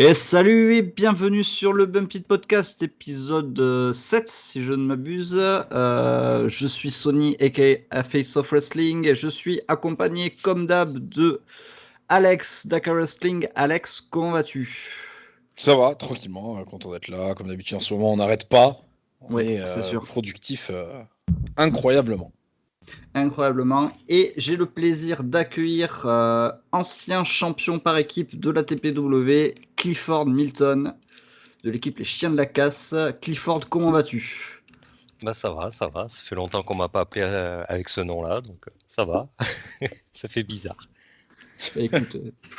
Et salut et bienvenue sur le Bumpy Podcast, épisode 7, si je ne m'abuse. Je suis Sony, aka Face of Wrestling, et je suis accompagné, comme d'hab, de Alex, Dakar Wrestling. Alex, comment vas-tu? Ça va, tranquillement, content d'être là. Comme d'habitude, en ce moment, on n'arrête pas. On Ouais, est c'est sûr. productif incroyablement. Incroyablement. Et j'ai le plaisir d'accueillir ancien champion par équipe de la TPW, Clifford Milton, de l'équipe Les Chiens de la Casse. Clifford, comment vas-tu? Bah ça va, ça va. Ça fait longtemps qu'on m'a pas appelé avec ce nom-là, donc ça va. Ça fait bizarre. Bah, écoute,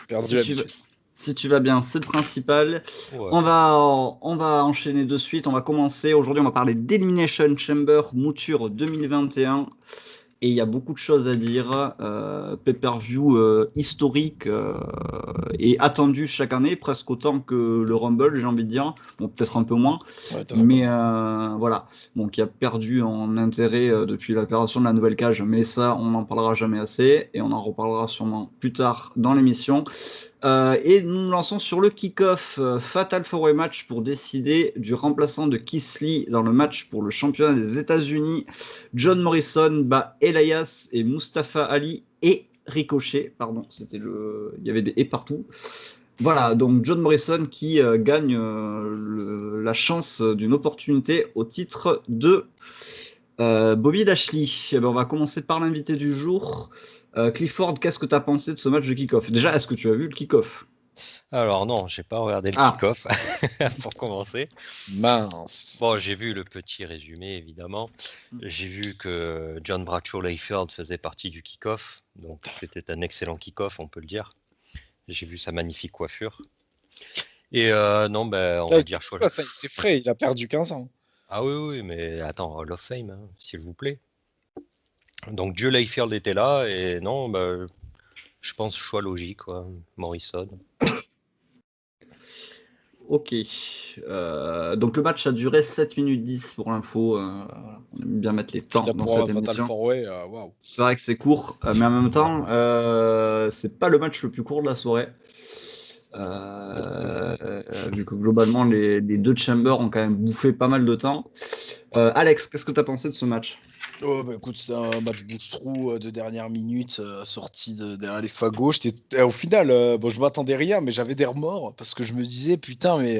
Perdu si tu, l'habitude. si tu vas bien, c'est le principal. Ouais. On va enchaîner de suite. On va commencer. Aujourd'hui, on va parler d'Elimination Chamber Mouture 2021. Et il y a beaucoup de choses à dire. Pay-per-view historique et attendu chaque année, presque autant que le Rumble, j'ai envie de dire. Bon, peut-être un peu moins. Ouais, t'as Mais raison. voilà. Donc, qui a perdu en intérêt depuis l'apparition de la nouvelle cage. Mais ça, on n'en parlera jamais assez. Et on en reparlera sûrement plus tard dans l'émission. Et nous nous lançons sur le kick-off Fatal 4-Way match pour décider du remplaçant de Keith Lee dans le match pour le championnat des États-Unis. John Morrison bat Elias et Mustafa Ali et Ricochet. Pardon, il y avait des et partout. Voilà, donc John Morrison qui gagne la chance d'une opportunité au titre de Bobby Lashley. Eh ben, on va commencer par l'invité du jour. Clifford, qu'est-ce que tu as pensé de ce match de kick-off? Déjà, est-ce que tu as vu le kick-off? Alors non, j'ai pas regardé le Ah, kick-off pour commencer. Mince. Bon, j'ai vu le petit résumé évidemment. J'ai vu que John Bradshaw Layfield faisait partie du kick-off, donc c'était un excellent kick-off, on peut le dire. J'ai vu sa magnifique coiffure. Et non, ben on Ça, va il dire était ça, il était frais, il a perdu 15 ans. Ah oui, oui, mais attends, Hall of Fame, hein, s'il vous plaît. Donc Joe Layfield était là et non, ben, je pense choix logique, quoi. Morrison. ok. Donc le match a duré 7 minutes 10 pour l'info. On aime bien mettre les temps Putain, dans pour un cette Fatal émission. 4-Way, waouh. C'est vrai que c'est court, mais en même temps, c'est pas le match le plus court de la soirée. Vu que globalement, les deux chambers ont quand même bouffé pas mal de temps. Alex, qu'est-ce que tu as pensé de ce match? Oh, bah écoute, c'était un match bouche-trou de dernière minute, sorti derrière les fagots. Au final, bon, je m'attendais rien, mais j'avais des remords parce que je me disais, putain, mais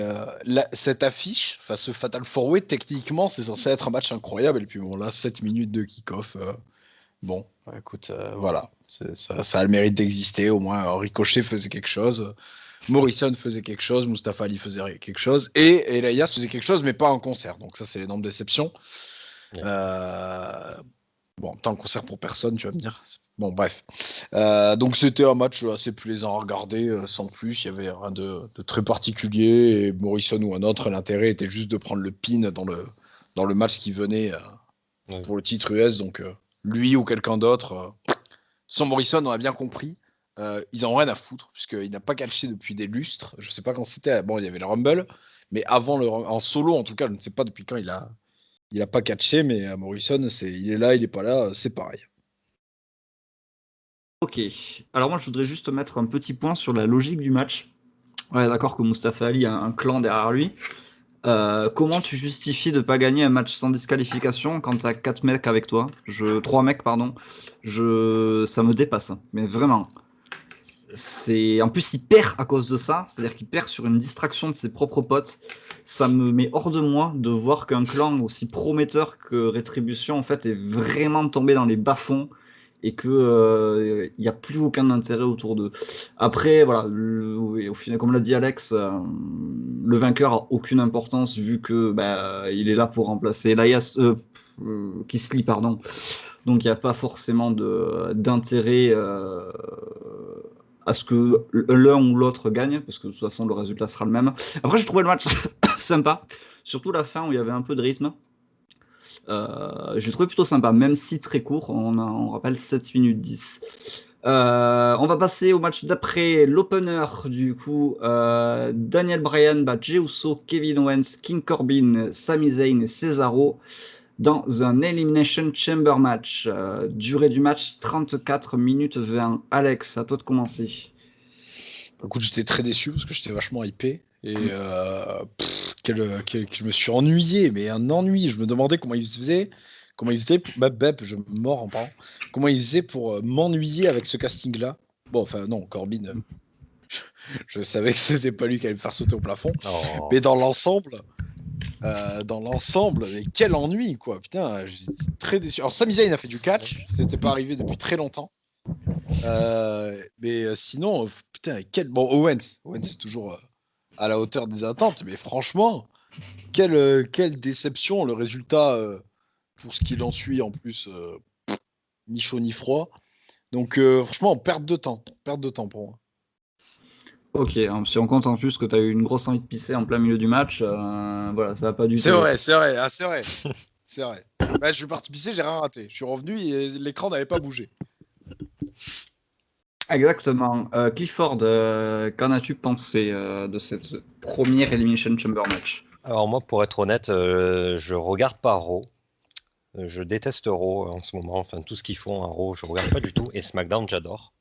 cette affiche, enfin ce Fatal 4-Way, techniquement, c'est censé être un match incroyable. Et puis bon, là, 7 minutes de kick-off. Bon, écoute, voilà, ça a le mérite d'exister. Au moins, Ricochet faisait quelque chose, Morrison faisait quelque chose, Mustafa Ali faisait quelque chose, et Elias faisait quelque chose, mais pas en concert. Donc ça, c'est l'énorme déception. Ouais. Bon, tant concert pour personne, tu vas me dire. Bon, bref. Donc c'était un match assez plaisant à regarder, sans plus. Il y avait rien de très particulier. Et Morrison ou un autre, l'intérêt était juste de prendre le pin dans le match qui venait Ouais. pour le titre US. Donc lui ou quelqu'un d'autre, sans Morrison, on a bien compris. Ils en ont rien à foutre, puisqu'il n'a pas catché depuis des lustres. Je sais pas quand c'était. Bon, il y avait le Rumble, mais avant en solo, en tout cas, je ne sais pas depuis quand il a pas catché, mais Morrison, il est là, il est pas là, c'est pareil. Ok. Alors moi, je voudrais juste mettre un petit point sur la logique du match. Ouais, d'accord que Mustafa Ali a un clan derrière lui. Comment tu justifies de ne pas gagner un match sans disqualification quand tu as 4 mecs avec toi? 3 mecs, pardon. Ça me dépasse, mais vraiment. En plus, il perd à cause de ça, c'est-à-dire qu'il perd sur une distraction de ses propres potes. Ça me met hors de moi de voir qu'un clan aussi prometteur que Rétribution en fait est vraiment tombé dans les bas-fonds et que il n'y a plus aucun intérêt autour d'eux. Après, voilà, au final, comme l'a dit Alex, le vainqueur a aucune importance vu que il est là pour remplacer Elias, Kisly, pardon. Donc il n'y a pas forcément d'intérêt à ce que l'un ou l'autre gagne, parce que de toute façon le résultat sera le même. Après, j'ai trouvé le match sympa, surtout la fin où il y avait un peu de rythme. J'ai trouvé plutôt sympa, même si très court, on rappelle 7 minutes 10. On va passer au match d'après, l'opener du coup. Daniel Bryan bat Jey Uso, Kevin Owens, King Corbin, Sami Zayn et Cesaro dans un Elimination Chamber match. Durée du match 34 minutes 20. Alex, à toi de commencer. Écoute, j'étais très déçu parce que j'étais vachement hypé. Et je me suis ennuyé, mais un ennui. Je me demandais comment il faisait, Bep, je me mords en parlant, comment il faisait pour m'ennuyer avec ce casting-là. Bon, enfin non, Corbin, je savais que c'était pas lui qui allait me faire sauter au plafond, Oh. mais dans l'ensemble, mais quel ennui, quoi. Putain, j'étais très déçu. Alors, Sami Zayn a fait du catch, c'était pas arrivé depuis très longtemps. Mais sinon, putain, bon, Owens c'est toujours à la hauteur des attentes, mais franchement, quelle déception, le résultat, pour ce qu'il en suit, en plus, ni chaud ni froid. Donc, franchement, perte de temps pour moi. Ok, hein, si on compte en plus que tu as eu une grosse envie de pisser en plein milieu du match, voilà, ça n'a pas dû C'est t'aider. vrai, c'est vrai, ah, c'est vrai. C'est vrai. Bah, je suis parti pisser, j'ai rien raté. Je suis revenu et l'écran n'avait pas bougé. Exactement. Clifford, qu'en as-tu pensé de cette première Elimination Chamber match? Alors moi, pour être honnête, je regarde pas Raw. Je déteste Raw en ce moment. Enfin, tout ce qu'ils font à Raw, je regarde pas du tout. Et SmackDown, j'adore.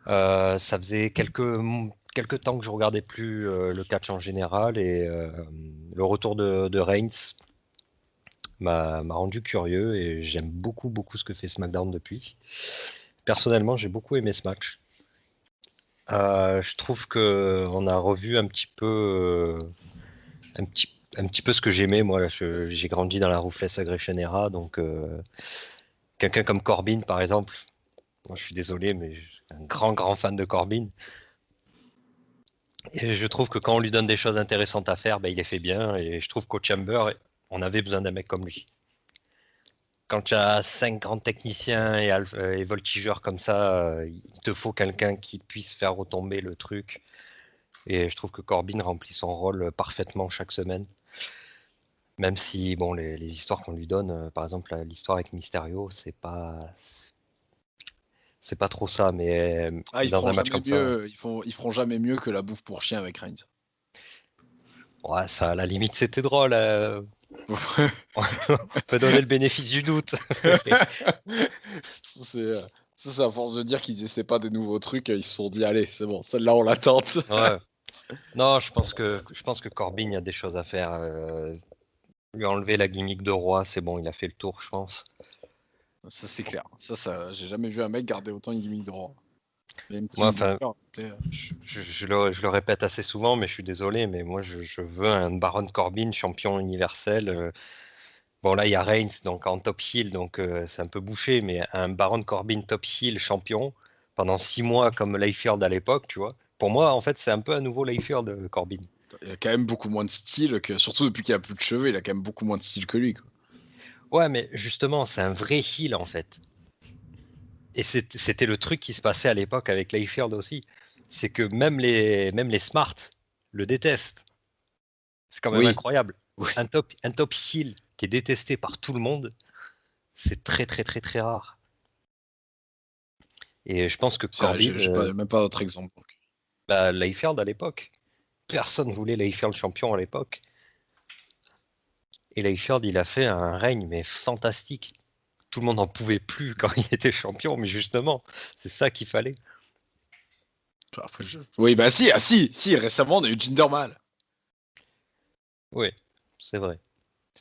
Ça faisait quelques temps que je regardais plus le catch en général. Et le retour de Reigns m'a rendu curieux. Et j'aime beaucoup ce que fait SmackDown depuis. Personnellement, j'ai beaucoup aimé ce match. Je trouve que on a revu un petit peu ce que j'aimais. Moi, j'ai grandi dans la Ruthless Aggression Era, donc quelqu'un comme Corbin, par exemple. Moi, je suis désolé, mais je suis un grand fan de Corbin. Et je trouve que quand on lui donne des choses intéressantes à faire, ben, il les fait bien. Et je trouve qu'au Chamber, on avait besoin d'un mec comme lui. Quand tu as 5 grands techniciens et voltigeurs comme ça, il te faut quelqu'un qui puisse faire retomber le truc. Et je trouve que Corbin remplit son rôle parfaitement chaque semaine. Même si, bon, les histoires qu'on lui donne, par exemple, l'histoire avec Mysterio, c'est pas trop ça, mais Ah, dans un match comme ça, ils feront jamais mieux que la bouffe pour chien avec Reigns. ouais, ça, à la limite, c'était drôle. On peut donner le bénéfice du doute. c'est c'est à force de dire qu'ils essaient pas des nouveaux trucs, ils se sont dit allez, c'est bon, celle-là on l'attente. Ouais. Non, je pense que Corbin a des choses à faire. Lui enlever la gimmick de roi, c'est bon, il a fait le tour, je pense. Ça c'est clair. J'ai jamais vu un mec garder autant une gimmick de roi. Même Moi, King enfin, Booker, je le répète assez souvent, mais je suis désolé, mais moi, je veux un Baron Corbin champion universel. Bon, là, il y a Reigns donc, en top heel, donc c'est un peu bouché, mais un Baron Corbin top heel champion pendant 6 mois comme Layfield à l'époque, tu vois. Pour moi, en fait, c'est un peu un nouveau Layfield, Corbin. il a quand même beaucoup moins de style que, surtout depuis qu'il a plus de cheveux, il a quand même beaucoup moins de style que lui, quoi. Ouais, mais justement, c'est un vrai heel, en fait. Et c'était le truc qui se passait à l'époque avec Layfield aussi. C'est que même les Smart le détestent. C'est quand même Oui, incroyable. oui. Un top heel qui est détesté par tout le monde, c'est très rare. Et je pense que C'est vrai, Corbin, j'ai pas, même pas d'autre exemple. Donc. bah, Layfield à l'époque, personne voulait Layfield champion à l'époque. Et Layfield, il a fait un règne mais fantastique. Tout le monde n'en pouvait plus quand il était champion, mais justement, c'est ça qu'il fallait. Après, oui, bah si, si, récemment on a eu Jinder Mahal. Oui, c'est vrai.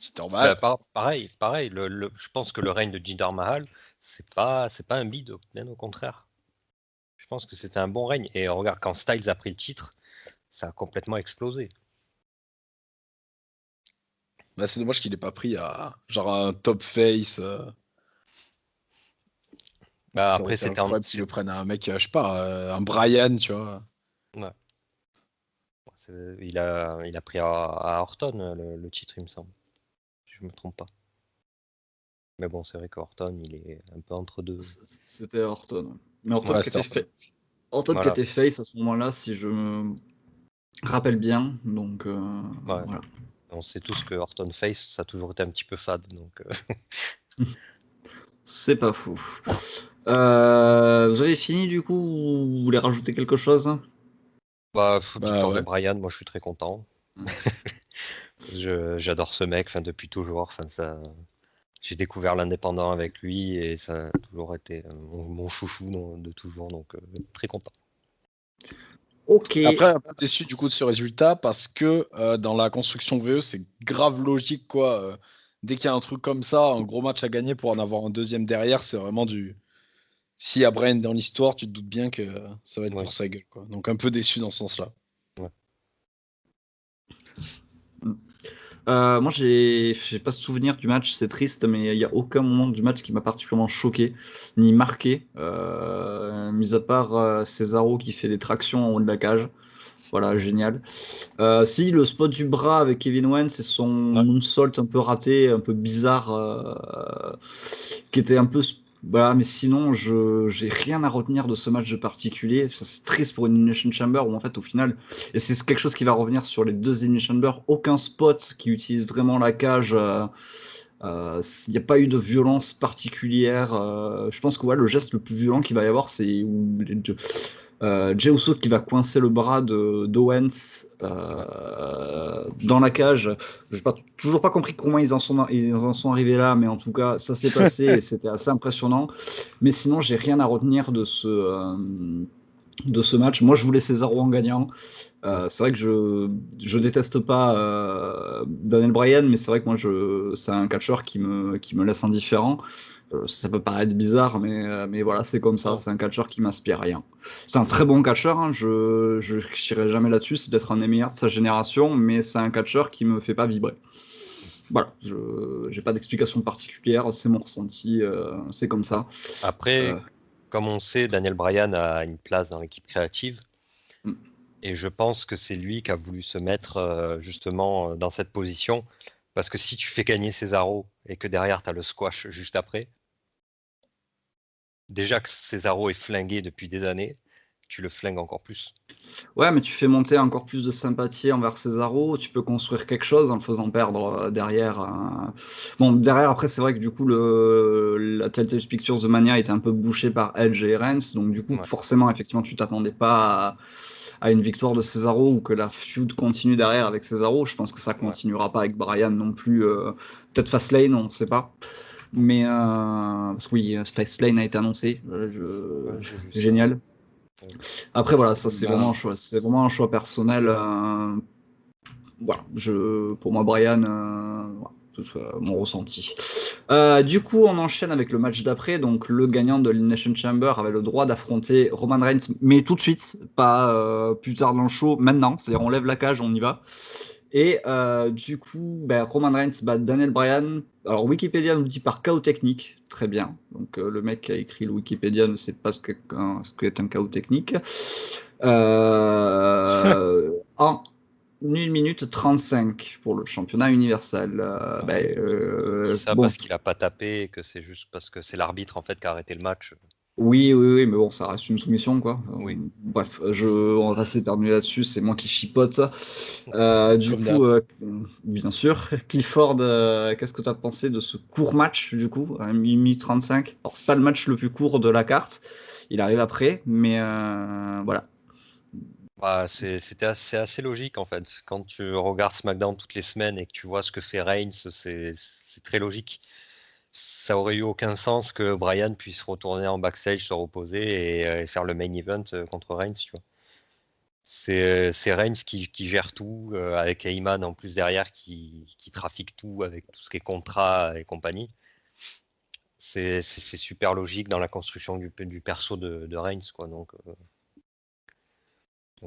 Jinder Bah, Mahal. pareil, je pense que le règne de Jinder Mahal, c'est pas un bide, bien au contraire. Je pense que c'était un bon règne. Et regarde, quand Styles a pris le titre, ça a complètement explosé. Bah, c'est dommage qu'il ait pas pris à genre un top face. Bah, Ça aurait après, été incroyable qu'il c'est- le prenne à un mec, je sais pas, un Brian, tu vois. ouais. Il a pris à Orton le titre, il me semble. Si je me trompe pas. Mais bon, c'est vrai qu'Orton, il est un peu entre deux. C'était Orton. Mais Ouais, c'était Orton. Orton qui Voilà. était face à ce moment-là, si je me rappelle bien. Donc Ouais. voilà. On sait tous que Orton Face, ça a toujours été un petit peu fade. Donc, C'est pas fou. Vous avez fini du coup ou vous voulez rajouter quelque chose? bah, Bah victoire de ouais. Brian, moi je suis très content. J'adore ce mec, enfin, depuis toujours. Enfin, ça, j'ai découvert l'indépendant avec lui et ça a toujours été mon chouchou de toujours. Donc, très content. Ok. Après, un peu déçu du coup de ce résultat parce que dans la construction VE, c'est grave logique quoi. Dès qu'il y a un truc comme ça, un gros match à gagner pour en avoir un deuxième derrière, c'est vraiment du. S'il y a Brian dans l'histoire, tu te doutes bien que ça va être Ouais, pour sa gueule quoi. Donc un peu déçu dans ce sens-là. ouais. Moi, j'ai pas souvenir du match, c'est triste, mais il n'y a aucun moment du match qui m'a particulièrement choqué ni marqué, mis à part Cesaro qui fait des tractions en haut de la cage. Voilà, génial. Si, le spot du bras avec Kevin Owens et son Ouais. moonsault un peu raté, un peu bizarre, qui était un peu. Voilà, mais sinon, j'ai rien à retenir de ce match de particulier. Ça, c'est triste pour une Elimination Chamber où, en fait, au final, et c'est quelque chose qui va revenir sur les deux Elimination Chamber, aucun spot qui utilise vraiment la cage. Il n'y a pas eu de violence particulière. Je pense que ouais, le geste le plus violent qu'il va y avoir, c'est Jey Uso qui va coincer le bras d'Owens dans la cage. Je n'ai toujours pas compris comment ils en sont arrivés là, mais en tout cas, ça s'est passé et c'était assez impressionnant. Mais sinon, j'ai rien à retenir de ce match. Moi, je voulais Cesaro en gagnant. C'est vrai que je déteste pas Daniel Bryan, mais c'est vrai que moi, c'est un catcheur qui me laisse indifférent. Ça peut paraître bizarre, mais voilà, c'est comme ça. Non. C'est un catcheur qui m'inspire rien. C'est un très bon catcheur, hein, je chierai jamais là-dessus. C'est peut-être un des meilleurs de sa génération, mais c'est un catcheur qui me fait pas vibrer. Voilà, je j'ai pas d'explication particulière, c'est mon ressenti, c'est comme ça. Après, Euh, comme on sait, Daniel Bryan a une place dans l'équipe créative. mm. Et je pense que c'est lui qui a voulu se mettre justement dans cette position. Parce que si tu fais gagner Cesaro et que derrière tu as le squash juste après, déjà que Cesaro est flingué depuis des années, tu le flingues encore plus. Ouais, mais tu fais monter encore plus de sympathie envers Cesaro, tu peux construire quelque chose en le faisant perdre derrière. Bon, derrière, après, c'est vrai que du coup, la Telltale Pictures de Mania était un peu bouchée par Edge et Reigns, donc du coup, Ouais. forcément, effectivement, tu t'attendais pas à une victoire de Cesaro ou que la feud continue derrière avec Cesaro. Je pense que ça Ouais. continuera pas avec Bryan non plus. Peut-être Fastlane, on ne sait pas. Mais parce que oui, Fastlane a été annoncé. Ouais, j'ai vu ça. Génial. Ouais. Après, voilà, ça c'est vraiment Ben, un choix. C'est vraiment un choix personnel. Voilà, pour moi, Brian, voilà, c'est mon ressenti. Du coup, on enchaîne avec le match d'après. Donc, le gagnant de l'Elimination Chamber avait le droit d'affronter Roman Reigns, mais tout de suite, pas plus tard dans le show, maintenant. C'est-à-dire, on lève la cage, on y va. Et du coup, ben, Roman Reigns bat Daniel Bryan. Alors, Wikipédia nous dit par chaos technique. Très bien. Donc, le mec qui a écrit le Wikipédia ne sait pas ce qu'est un chaos technique. En 1 minute 35 pour le championnat universel. Il dit ça Bon, parce qu'il a pas tapé et que c'est juste parce que c'est l'arbitre en fait qui a arrêté le match. oui, oui, oui, mais bon, ça reste une soumission, quoi. Oui. Bref, on va pas s'éternuer là-dessus, c'est moi qui chipote. Du comme d'hab. coup, bien sûr, Clifford, qu'est-ce que tu as pensé de ce court match, du coup, à 1 minute 35? Alors, c'est pas le match le plus court de la carte, il arrive après, mais voilà. Bah, c'est assez logique en fait. Quand tu regardes SmackDown toutes les semaines et que tu vois ce que fait Reigns, c'est très logique. Ça aurait eu aucun sens que Bryan puisse retourner en backstage, se reposer et faire le main event contre Reigns, tu vois. C'est Reigns qui gère tout, avec Heyman en plus derrière qui trafique tout avec tout ce qui est contrat et compagnie. C'est super logique dans la construction du perso de Reigns, quoi. Donc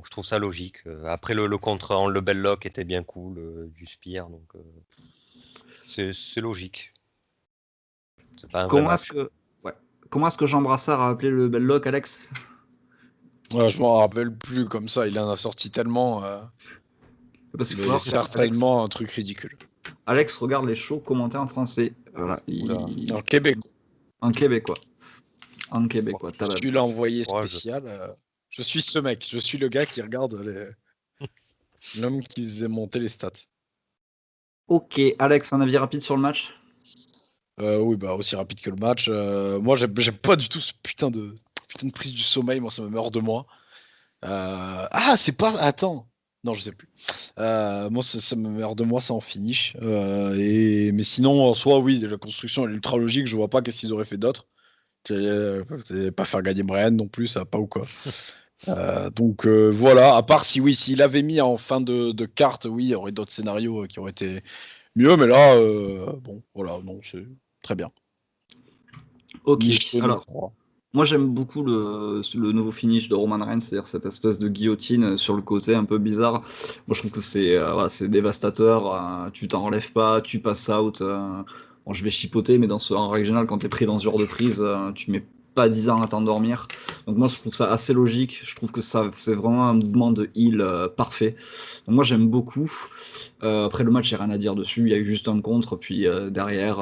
je trouve ça logique. Après le contre en le bell lock était bien cool, du Spear, donc c'est logique. C'est pas un vrai Comment est-ce match. que, ouais. Comment est-ce que Jean Brassard a appelé le Belloc, Alex? Ouais, je m'en rappelle plus comme ça. Il en a sorti tellement. Parce qu'il faut Mais savoir que Alex, certainement un truc ridicule. Alex regarde les shows commentés en français. Voilà, Oula. En Québec, en québécois. En québécois, je tabab. suis l'envoyé Courage. spécial. Je suis ce mec. Je suis le gars qui regarde l'homme qui faisait monter les stats. Ok, Alex, un avis rapide sur le match? Oui, bah aussi rapide que le match. Moi, j'aime pas du tout ce putain de prise du sommeil. Moi, ça me meurt de moi. Ah, c'est pas. Attends. Non, je sais plus. Moi, ça me meurt de moi, ça en finish. Mais sinon, en soi, oui, la construction elle est ultra logique. Je vois pas qu'est-ce qu'ils auraient fait d'autre. Pas faire gagner Brian non plus, ça va pas ou quoi. Donc voilà, à part s'il avait mis en fin de carte, oui, il y aurait d'autres scénarios qui auraient été mieux, mais là, bon, voilà, non, c'est très bien. Ok, Niche alors 9-3. moi j'aime beaucoup le nouveau finish de Roman Reigns, c'est-à-dire cette espèce de guillotine sur le côté un peu bizarre. Moi je trouve que c'est voilà, c'est dévastateur, tu t'en relèves pas, tu passes out. Bon, je vais chipoter, mais en règle générale, quand t'es pris dans ce genre de prise, tu mets pas 10 ans à t'endormir. Donc moi je trouve ça assez logique, je trouve que ça c'est vraiment un mouvement de heal parfait. Donc moi j'aime beaucoup. Après le match, il n'y a rien à dire dessus. Il y a eu juste un contre, puis derrière,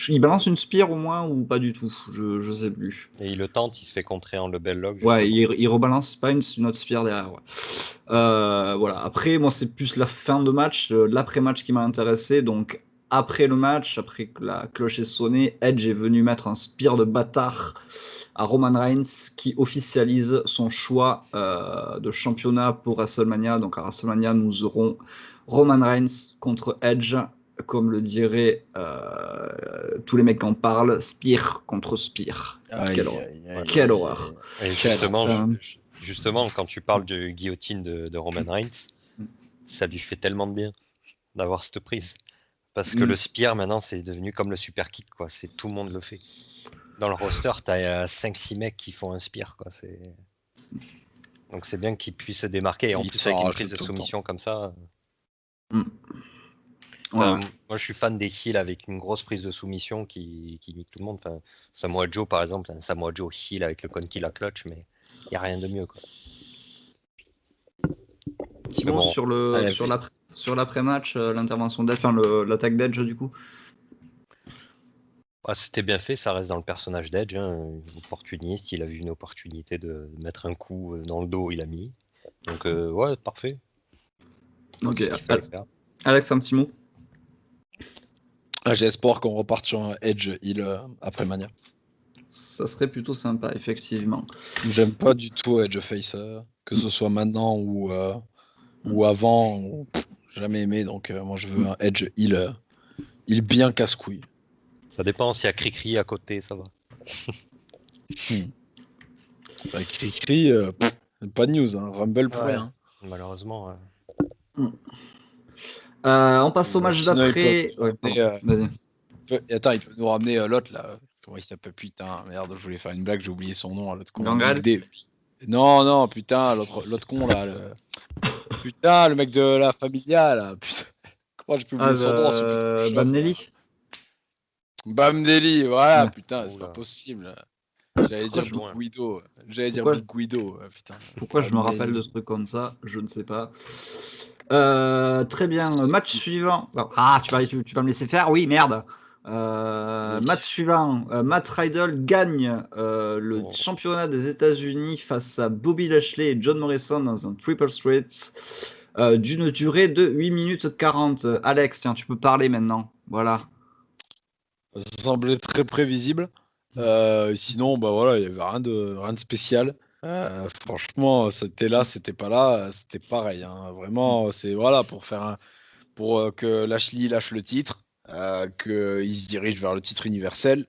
il balance une spire au moins ou pas du tout. Je sais plus. Et il le tente, il se fait contrer en level lock Ouais, justement. il rebalance pas une autre spire derrière. Ouais. Voilà. Après, moi, c'est plus la fin de match, l'après-match qui m'a intéressé. Donc après le match, après que la cloche est sonnée, Edge est venu mettre un spire de bâtard à Roman Reigns qui officialise son choix de championnat pour WrestleMania. Donc à WrestleMania, nous aurons Roman Reigns contre Edge, comme le diraient tous les mecs qui en parlent, Spear contre Spear. Quelle horreur. Ouais. Quelle horreur. Et Quel justement, quand tu parles de guillotine de Roman Reigns, ça lui fait tellement de bien d'avoir cette prise. Parce que le spear, maintenant, c'est devenu comme le super kick, quoi. C'est, tout le monde le fait. Dans le roster, t'as 5-6 mecs qui font un spear, quoi. Donc c'est bien qu'il puisse se démarquer. Et en Il plus, s'en avec une rajoute prise de tout le temps. soumission comme ça. Ouais. Moi, je suis fan des heals avec une grosse prise de soumission qui nique tout le monde. Enfin, Samoa Joe, par exemple, Samoa Joe heal avec le Conky la clutch, mais il n'y a rien de mieux, quoi. Petit Mais mot bon, allez, sur l'après-match, l'intervention d'Edge, enfin l'attaque d'Edge du coup. c'était bien fait, ça reste dans le personnage d'Edge, hein, opportuniste, il a vu une opportunité de mettre un coup dans le dos, il a mis. Donc ouais, parfait. Ok, C'est ce qu'il fallait faire. Alex, un petit mot. J'ai espoir qu'on reparte sur un Edge Heal après Mania. Ça serait plutôt sympa, effectivement. J'aime pas du tout Edge Face, que ce soit maintenant ou avant, jamais aimé. Donc moi je veux un Edge Heal, Heal bien casse-couille. Ça dépend, s'il y a Cricri à côté, ça va. Bah, Cri-Cri, pas de news, hein. Rumble pour Ouais. rien. Malheureusement. On passe au Bah, match sinon, il peut d'après. nous Ouais, ramener, pardon, vas-y. Attends, il peut nous ramener l'autre là. Comment il s'appelle? Putain, merde, je voulais faire une blague, j'ai oublié son nom, l'autre con. Gangrel. Big D. Non, non, putain, l'autre con là. Putain, le mec de la Familia là. Putain. Comment j'ai pu oublier son nom, ce putain de chef, là. Bamnelli. Bamdeli, voilà, Ouais. putain, c'est pas Oula. possible. J'allais Pourquoi dire je- Big loin. Guido. J'allais dire Pourquoi, Big Guido, putain. pourquoi je me rappelle de Bamdeli. ce truc comme ça? Je ne sais pas. Très bien. Match suivant. Tu vas me laisser faire? Oui, merde. Oui. Match suivant. Matt Riddle gagne le Oh. championnat des États-Unis face à Bobby Lashley et John Morrison dans un Triple Threat d'une durée de 8 minutes 40. Alex, tiens, tu peux parler maintenant. Voilà. Ça semblait très prévisible. Sinon, bah voilà, il n'y avait rien de spécial. Franchement, c'était là, c'était pas là, c'était pareil, hein. Vraiment, c'est voilà pour que Lashley lâche le titre, qu'il se dirige vers le titre universel.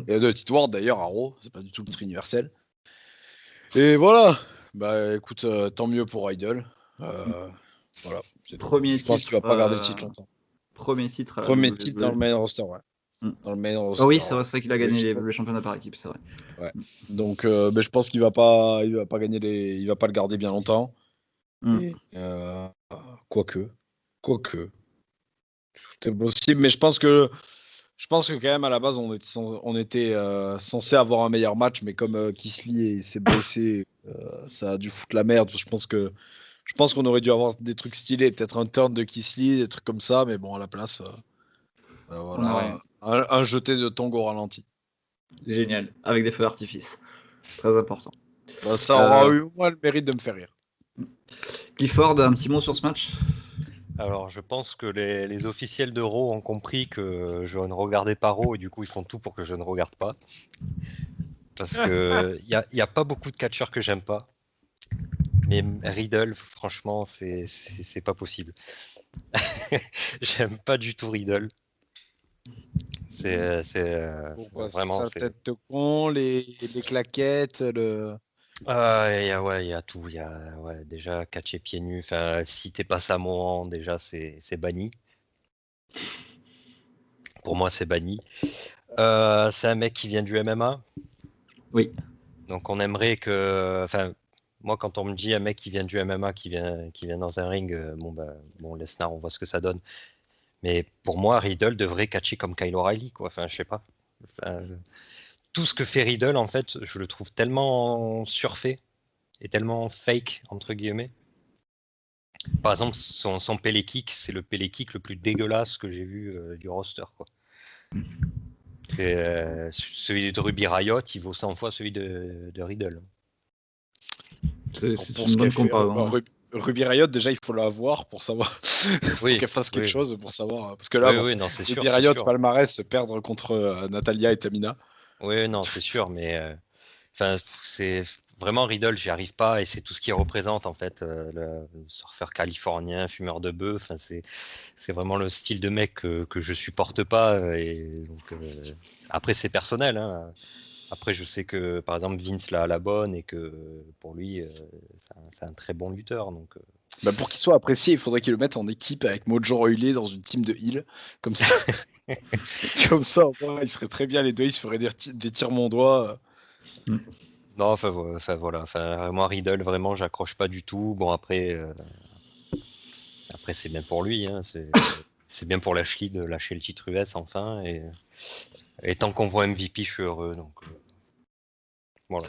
Et le titre World d'ailleurs, à Raw, c'est pas du tout le titre universel. Et voilà. Bah écoute, tant mieux pour Idol. Voilà, c'est tout. Premier Je pense qu'il va titre. pas garder le titre longtemps. Premier titre à la Premier titre dans le WWE. main roster, ouais. Dans le main Ah roster. oui, c'est vrai qu'il a Et gagné je pense- les championnats par équipe, c'est vrai. Ouais. Donc, mais je pense il va pas gagner il va pas le garder bien longtemps. Mm. Et quoique, c'est possible. Mais je pense que quand même à la base on était censé avoir un meilleur match, mais comme Kisly s'est blessé, ça a dû foutre la merde. Je pense qu'on aurait dû avoir des trucs stylés, peut-être un turn de Kisly, des trucs comme ça. Mais bon, à la place, On a rien. voilà, un jeté de Tongue au ralenti. Génial, avec des feux d'artifice. Très important. Bah, ça aura eu au moins le mérite de me faire rire. Clifford, un petit mot sur ce match? Alors, je pense que les officiels de Raw ont compris que je ne regardais pas Raw et du coup, ils font tout pour que je ne regarde pas. Parce que il y a pas beaucoup de catcheurs que j'aime pas. Mais Riddle, franchement, c'est pas possible. J'aime pas du tout Riddle. Pourquoi vraiment, sa tête de con, les claquettes, Ouais, il y a tout. Il y a déjà catcher pieds nus. Enfin, si t'es pas samoan, déjà c'est banni. Pour moi, c'est banni. C'est un mec qui vient du MMA. Oui. Donc on aimerait que. Enfin, moi, quand on me dit un mec qui vient du MMA, qui vient dans un ring, bon, Lesnar, on voit ce que ça donne. Mais pour moi, Riddle devrait catcher comme Kyle O'Reilly, quoi. Enfin, je sais pas. Enfin, tout ce que fait Riddle, en fait, je le trouve tellement surfait et tellement fake, entre guillemets. Par exemple, son Pele Kick, c'est le Pele Kick le plus dégueulasse que j'ai vu du roster, quoi. Celui de Ruby Riott, il vaut 100 fois celui de Riddle. C'est Pour une ce qu'elle bonne fait, comparaison. Ruby Riott, déjà, il faut la voir pour savoir. Faut Oui, qu'elle fasse quelque oui, chose pour savoir. Parce que là, oui, bon, oui, non, c'est Ruby sûr, c'est Riott, sûr. palmarès, perdre contre Natalia et Tamina. Oui, non, c'est sûr, mais enfin, c'est vraiment Riddle, j'y arrive pas et c'est tout ce qu'il représente en fait, le surfeur californien, fumeur de bœuf. Enfin, c'est vraiment le style de mec que je supporte pas et donc après c'est personnel, hein. Après, je sais que par exemple Vince l'a à la bonne et que pour lui, c'est un très bon lutteur. Donc, Bah, pour qu'il soit apprécié, il faudrait qu'il le mette en équipe avec Mojo Rawley dans une team de heal. Comme ça, comme ça, au moins, il serait très bien. Les deux, ils se feraient des tirs mon doigt. non, enfin, voilà. Enfin, moi, Riddle, vraiment, j'accroche pas du tout. Bon, après c'est bien pour lui, hein. C'est bien pour Lashley de lâcher le titre US enfin. Et tant qu'on voit MVP, je suis heureux. Donc, voilà.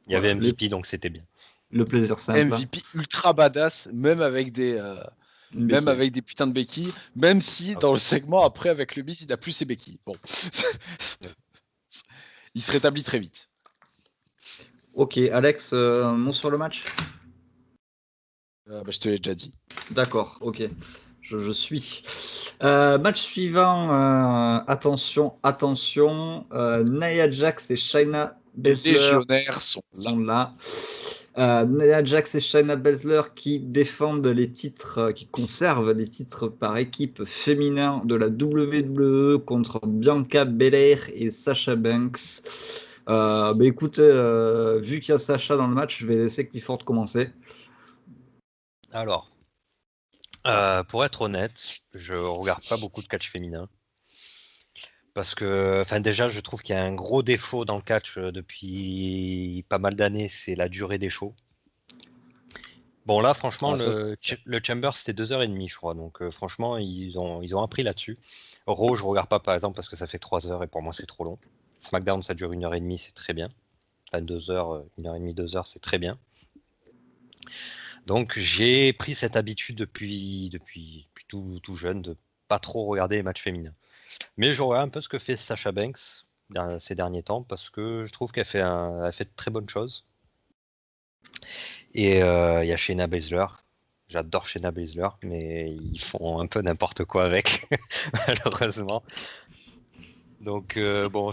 Il y avait Voilà, MVP, donc c'était bien. le plaisir simple, hein. MVP ultra badass, Une même béquille. avec des putains de béquilles, même si Ah, dans le segment après avec le bis, il n'a plus ses béquilles. Bon, il se rétablit très vite. Ok, Alex, mot sur le match? Bah, je te l'ai déjà dit. D'accord, ok. Je suis. Match suivant, attention, attention. Nia Jax et Shayna Les Baszler légionnaires sont là. sont là. Nia Jax et Shayna Baszler qui défendent les titres, qui conservent les titres par équipe féminin de la WWE contre Bianca Belair et Sasha Banks. Bah écoute, vu qu'il y a Sasha dans le match, je vais laisser Clifford commencer. Alors, pour être honnête, je regarde pas beaucoup de catch féminin. Parce que, enfin, déjà, je trouve qu'il y a un gros défaut dans le catch depuis pas mal d'années, c'est la durée des shows. Bon, là, franchement, Ah, ça, le Chamber, c'était 2h30, je crois. Donc, franchement, ils ont appris là-dessus. Raw, je regarde pas, par exemple, parce que ça fait 3 heures et pour moi, c'est trop long. SmackDown, ça dure 1h30, c'est très bien. Enfin, 2 heures, 1h30, 2 heures, c'est très bien. Donc, j'ai pris cette habitude depuis tout jeune de pas trop regarder les matchs féminins. Mais je regarde un peu ce que fait Sasha Banks ces derniers temps parce que je trouve elle fait de très bonnes choses. Et il y a Shayna Baszler. J'adore Shayna Baszler, mais ils font un peu n'importe quoi avec, malheureusement. Donc bon,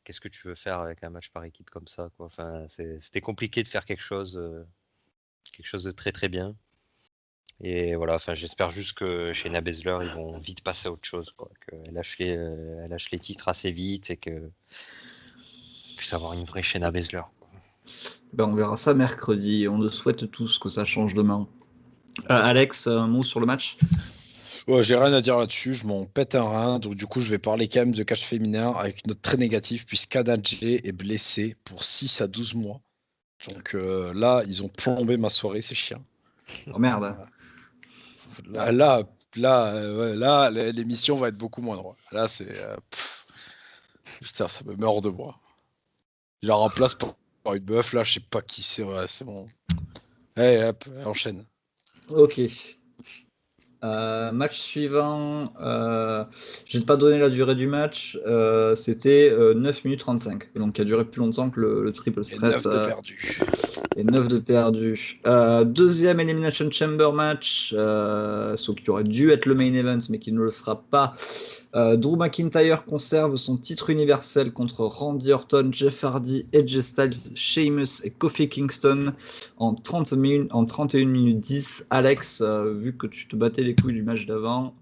qu'est-ce que tu veux faire avec un match par équipe comme ça, quoi. Enfin, c'était compliqué de faire quelque chose de très très bien. Et voilà, enfin, j'espère juste que chez Baszler, ils vont vite passer à autre chose, quoi. Elle lâche les titres assez vite et que puisse avoir une vraie Shayna Baszler. Ben, on verra ça mercredi. On le souhaite tous que ça change demain. Alex, un mot sur le match? ouais, j'ai rien à dire là-dessus, je m'en pète un rein. Donc, du coup, je vais parler quand même de catch féminin avec une note très négative, puisqu'Adadje est blessé pour 6 à 12 mois. Donc là, ils ont plombé ma soirée, c'est chiant. Oh merde. Là, l'émission va être beaucoup moins drôle. Là, c'est. Putain, ça me meurt de moi. Il la remplace par une meuf, là, je sais pas qui c'est. Ouais, c'est bon. Allez, hop, enchaîne. Ok. Match suivant. Je vais pas donner la durée du match. C'était 9 minutes 35. Donc, qui a duré plus longtemps que le triple Et threat. 9 de perdu. Et 9 de perdu. Deuxième Elimination Chamber match. Ce qui aurait dû être le main event, mais qui ne le sera pas. Drew McIntyre conserve son titre universel contre Randy Orton, Jeff Hardy, AJ Styles, Sheamus et Kofi Kingston en 31 minutes 10. Alex, vu que tu te battais les couilles du match d'avant,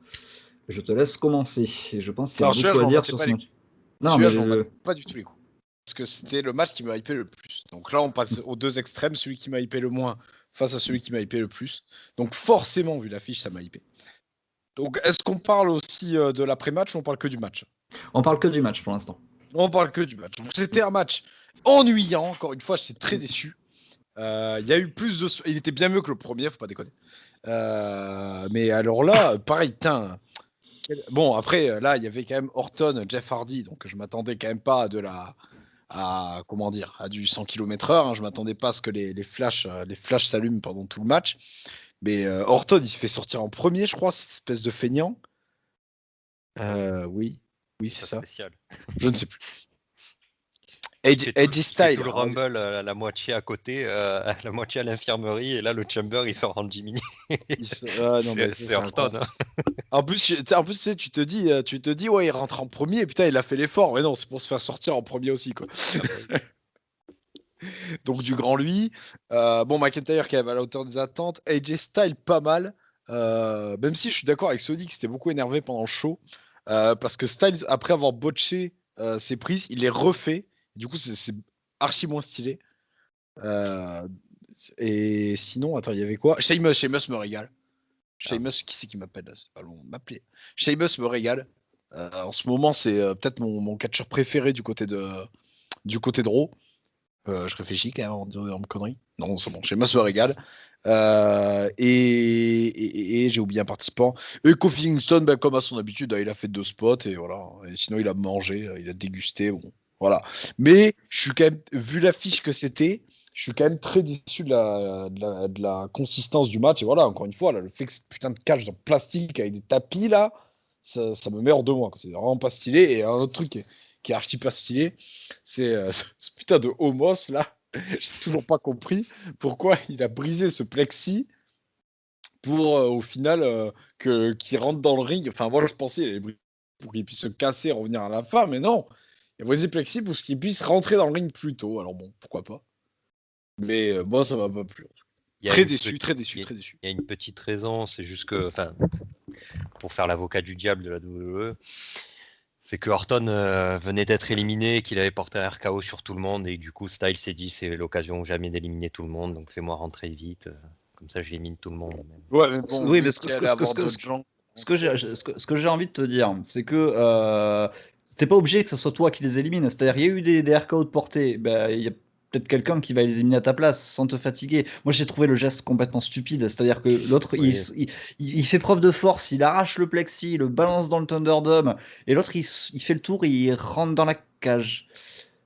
je te laisse commencer. Et je pense qu'il y a Alors, celui-là, beaucoup je à m'en dire battais sur pas ce les match. couilles. Non, Celui-là, mais je m'en battais pas du tout les couilles. parce que c'était le match qui m'a hypé le plus. Donc là, on passe aux deux extrêmes, celui qui m'a hypé le moins face à celui qui m'a hypé le plus. Donc forcément, vu l'affiche, ça m'a hypé. Donc est-ce qu'on parle aussi de l'après-match ou on parle que du match? On parle que du match pour l'instant. On parle que du match. Donc c'était un match ennuyant, encore une fois, j'étais très déçu. Il y a eu plus de... Il était bien mieux que le premier, faut pas déconner. Mais alors là, pareil, putain... Bon, après, là, il y avait quand même Orton, Jeff Hardy, donc je m'attendais quand même pas à du 100 km/h. Hein. Je m'attendais pas à ce que les flashs s'allument pendant tout le match. Mais Orton, il se fait sortir en premier, je crois, cette espèce de feignant. Oui, c'est ça. Spécial. Je ne sais plus. Edgy Style. Tout le Rumble, la moitié à côté, la moitié à l'infirmerie, et là le Chamber il sort en Jiminy. C'est Orton. Hein. En plus, tu te dis, ouais, il rentre en premier, putain, il a fait l'effort. Mais non, c'est pour se faire sortir en premier aussi, quoi. Donc du grand lui. Bon, McIntyre qui avait à la hauteur des attentes. AJ Styles pas mal. Même si je suis d'accord avec Sonic, c'était beaucoup énervé pendant le show. Parce que Styles, après avoir botché ses prises, il les refait. Du coup, c'est archi moins stylé. Et sinon, attends, il y avait quoi? Sheamus me régale. Sheamus, qui c'est qui m'appelle là? C'est pas long de m'appeler. Sheamus me régale. En ce moment, c'est peut-être mon catcheur préféré du côté de Raw. Je réfléchis quand même en disant une connerie. Non, c'est bon, Sheamus me régale. Et j'ai oublié un participant. Et Kofi Kingston, ben, comme à son habitude, il a fait 2 spots et voilà. Et sinon, il a mangé, il a dégusté. Bon, voilà. Mais je suis quand même, vu l'affiche que c'était, je suis quand même très déçu de la consistance du match. Et voilà, encore une fois, là, le fait que ce putain de cage en plastique avec des tapis, là, ça me met hors de moi. C'est vraiment pas stylé. Et un autre truc qui est archi pas stylé, c'est ce putain de Homos, là. J'ai toujours pas compris pourquoi il a brisé ce plexi pour, au final, qu'il rentre dans le ring. Enfin, moi, je pensais qu'il allait briser pour qu'il puisse se casser et revenir à la fin, mais non. Il a brisé le plexi pour qu'il puisse rentrer dans le ring plus tôt. Alors bon, pourquoi pas. Mais moi, ça m'a pas plu. Très déçu. Il y a une petite raison, c'est juste que, enfin, pour faire l'avocat du diable de la WWE, c'est que Orton venait d'être éliminé, qu'il avait porté un RKO sur tout le monde, et du coup, Styles s'est dit c'est l'occasion jamais d'éliminer tout le monde, donc fais-moi rentrer vite, comme ça j'élimine tout le monde. Ouais, mais bon, oui, mais ce que j'ai envie de te dire, c'est que t'es pas obligé que ce soit toi qui les élimine. C'est-à-dire, il y a eu des RKO de portée, ben, il y a peut-être quelqu'un qui va les éliminer à ta place sans te fatiguer. Moi, j'ai trouvé le geste complètement stupide. C'est-à-dire que l'autre, Oui. il fait preuve de force, il arrache le plexi, il le balance dans le Thunderdome, et l'autre, il fait le tour, il rentre dans la cage.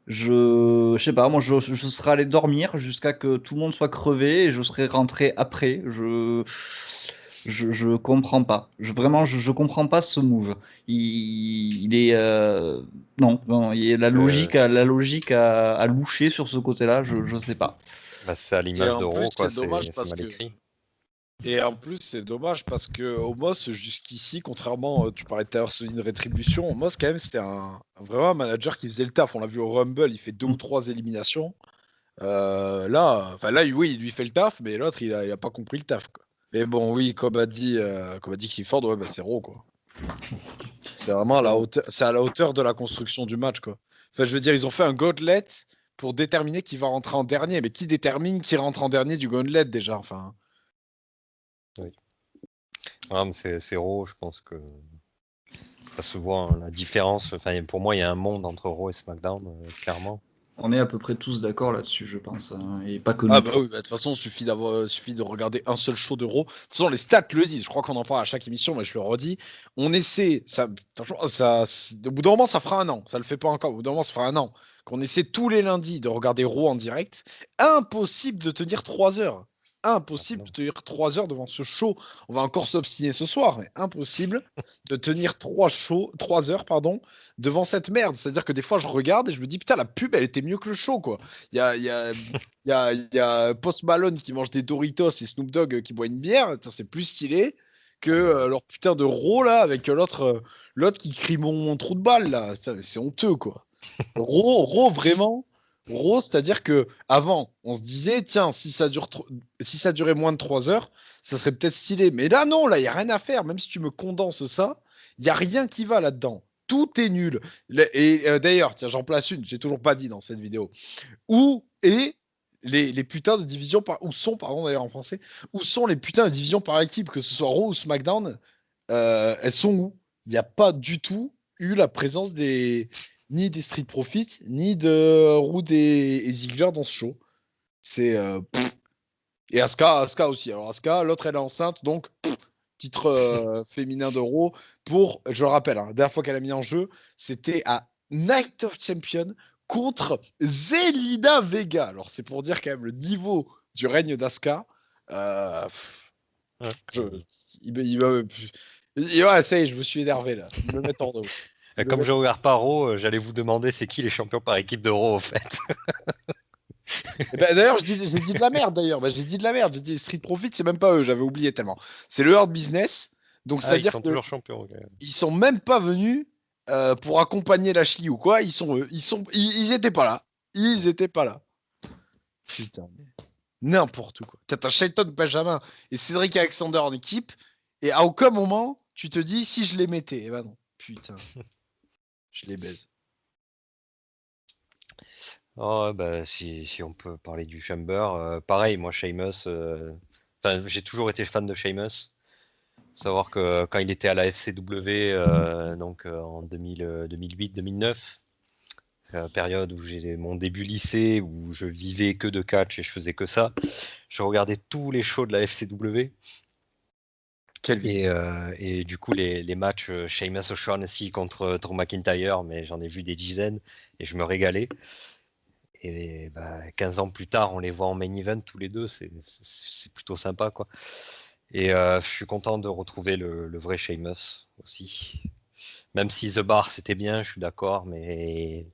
Je sais pas, moi, je serais allé dormir jusqu'à que tout le monde soit crevé et je serais rentré après. Je comprends pas. Vraiment, je comprends pas ce move. Il est non, il y a la logique à loucher sur ce côté-là. Je sais pas. Bah, c'est à l'image de Raw, quoi. C'est dommage parce mal que. écrit. Et en plus, c'est dommage parce que Homos, jusqu'ici, contrairement, tu parlais tout à l'heure sur une rétribution, Homos, quand même, c'était vraiment un manager qui faisait le taf. On l'a vu au Rumble, il fait 2 ou 3 éliminations. Là, oui, il lui fait le taf, mais l'autre, il a pas compris le taf, quoi. Mais bon, oui, comme a dit Clifford, ouais, bah, c'est Raw, quoi. C'est vraiment à la hauteur de la construction du match, quoi. Enfin, je veux dire, ils ont fait un gauntlet pour déterminer qui va rentrer en dernier. Mais qui détermine qui rentre en dernier du gauntlet, déjà, enfin. Oui. Ah, mais c'est Raw, je pense que pas souvent la différence. Enfin, pour moi, il y a un monde entre Raw et SmackDown, clairement. On est à peu près tous d'accord là-dessus, je pense, hein, et pas que nous. Ah bah oui, de toute façon, il suffit de regarder un seul show d'Euro. De toute façon, les stats le disent. Je crois qu'on en parle à chaque émission, mais je le redis. On essaie, au bout d'un moment, ça fera un an. Ça le fait pas encore. Au bout d'un moment, ça fera un an qu'on essaie tous les lundis de regarder Raw en direct. Impossible de tenir 3 heures. Impossible de tenir 3 heures devant ce show. On va encore s'obstiner ce soir, mais impossible de tenir 3 heures, devant cette merde. C'est-à-dire que des fois, je regarde et je me dis, putain, la pub, elle était mieux que le show, quoi. Il y a Post Malone qui mange des Doritos et Snoop Dogg qui boit une bière. C'est plus stylé que leur putain de Raw, là, avec l'autre qui crie mon trou de balle, là. C'est honteux, quoi. Raw, vraiment. Raw, c'est-à-dire que avant, on se disait, tiens, si ça durait moins de 3 heures, ça serait peut-être stylé. Mais là, non, là, il n'y a rien à faire. Même si tu me condenses ça, il n'y a rien qui va là-dedans. Tout est nul. Et d'ailleurs, tiens, j'en place une, j'ai toujours pas dit dans cette vidéo. Où est les putains de divisions où sont, pardon d'ailleurs en français, où sont les putains de divisions par équipe, que ce soit Raw ou SmackDown, elles sont où? Il n'y a pas du tout eu la présence ni des Street Profits, ni de Roode et Ziggler dans ce show. C'est. Et Asuka aussi. Alors Asuka, l'autre elle est enceinte, donc titre féminin d'Euro pour, je le rappelle, la dernière fois qu'elle a mis en jeu, c'était à Night of Champion contre Zelina Vega. Alors c'est pour dire quand même le niveau du règne d'Asuka. Ouais. Ouais, ça y est, je me suis énervé là. Ils me mettent hors de haut. Comme je regarde pas Raw, j'allais vous demander c'est qui les champions par équipe de Raw, en fait. D'ailleurs, j'ai dit de la merde d'ailleurs. J'ai dit de la merde. J'ai dit Street Profit, c'est même pas eux, j'avais oublié tellement. C'est le Hurt Business. Donc Ah, ils c'est-à-dire sont que toujours champions. Okay. ils sont même pas venus pour accompagner Lashley ou quoi. Ils étaient pas là. Ils étaient pas là. Putain, n'importe quoi. T'as Shelton Benjamin et Cédric Alexander en équipe, et à aucun moment tu te dis si je les mettais. Eh ben non. Putain, je les baise. Oh, bah, si on peut parler du Chamber, pareil, moi, Sheamus, j'ai toujours été fan de Sheamus. Savoir que quand il était à la FCW, donc en 2008-2009, période où j'ai mon début lycée, où je vivais que de catch et je faisais que ça, je regardais tous les shows de la FCW. Quelle vie. Et du coup, les matchs Sheamus O'Shaughnessy contre Drew McIntyre, mais j'en ai vu des dizaines et je me régalais. Et 15 ans plus tard, on les voit en main event tous les deux, c'est plutôt sympa, quoi. Et je suis content de retrouver le vrai Sheamus aussi. Même si The Bar c'était bien, je suis d'accord, mais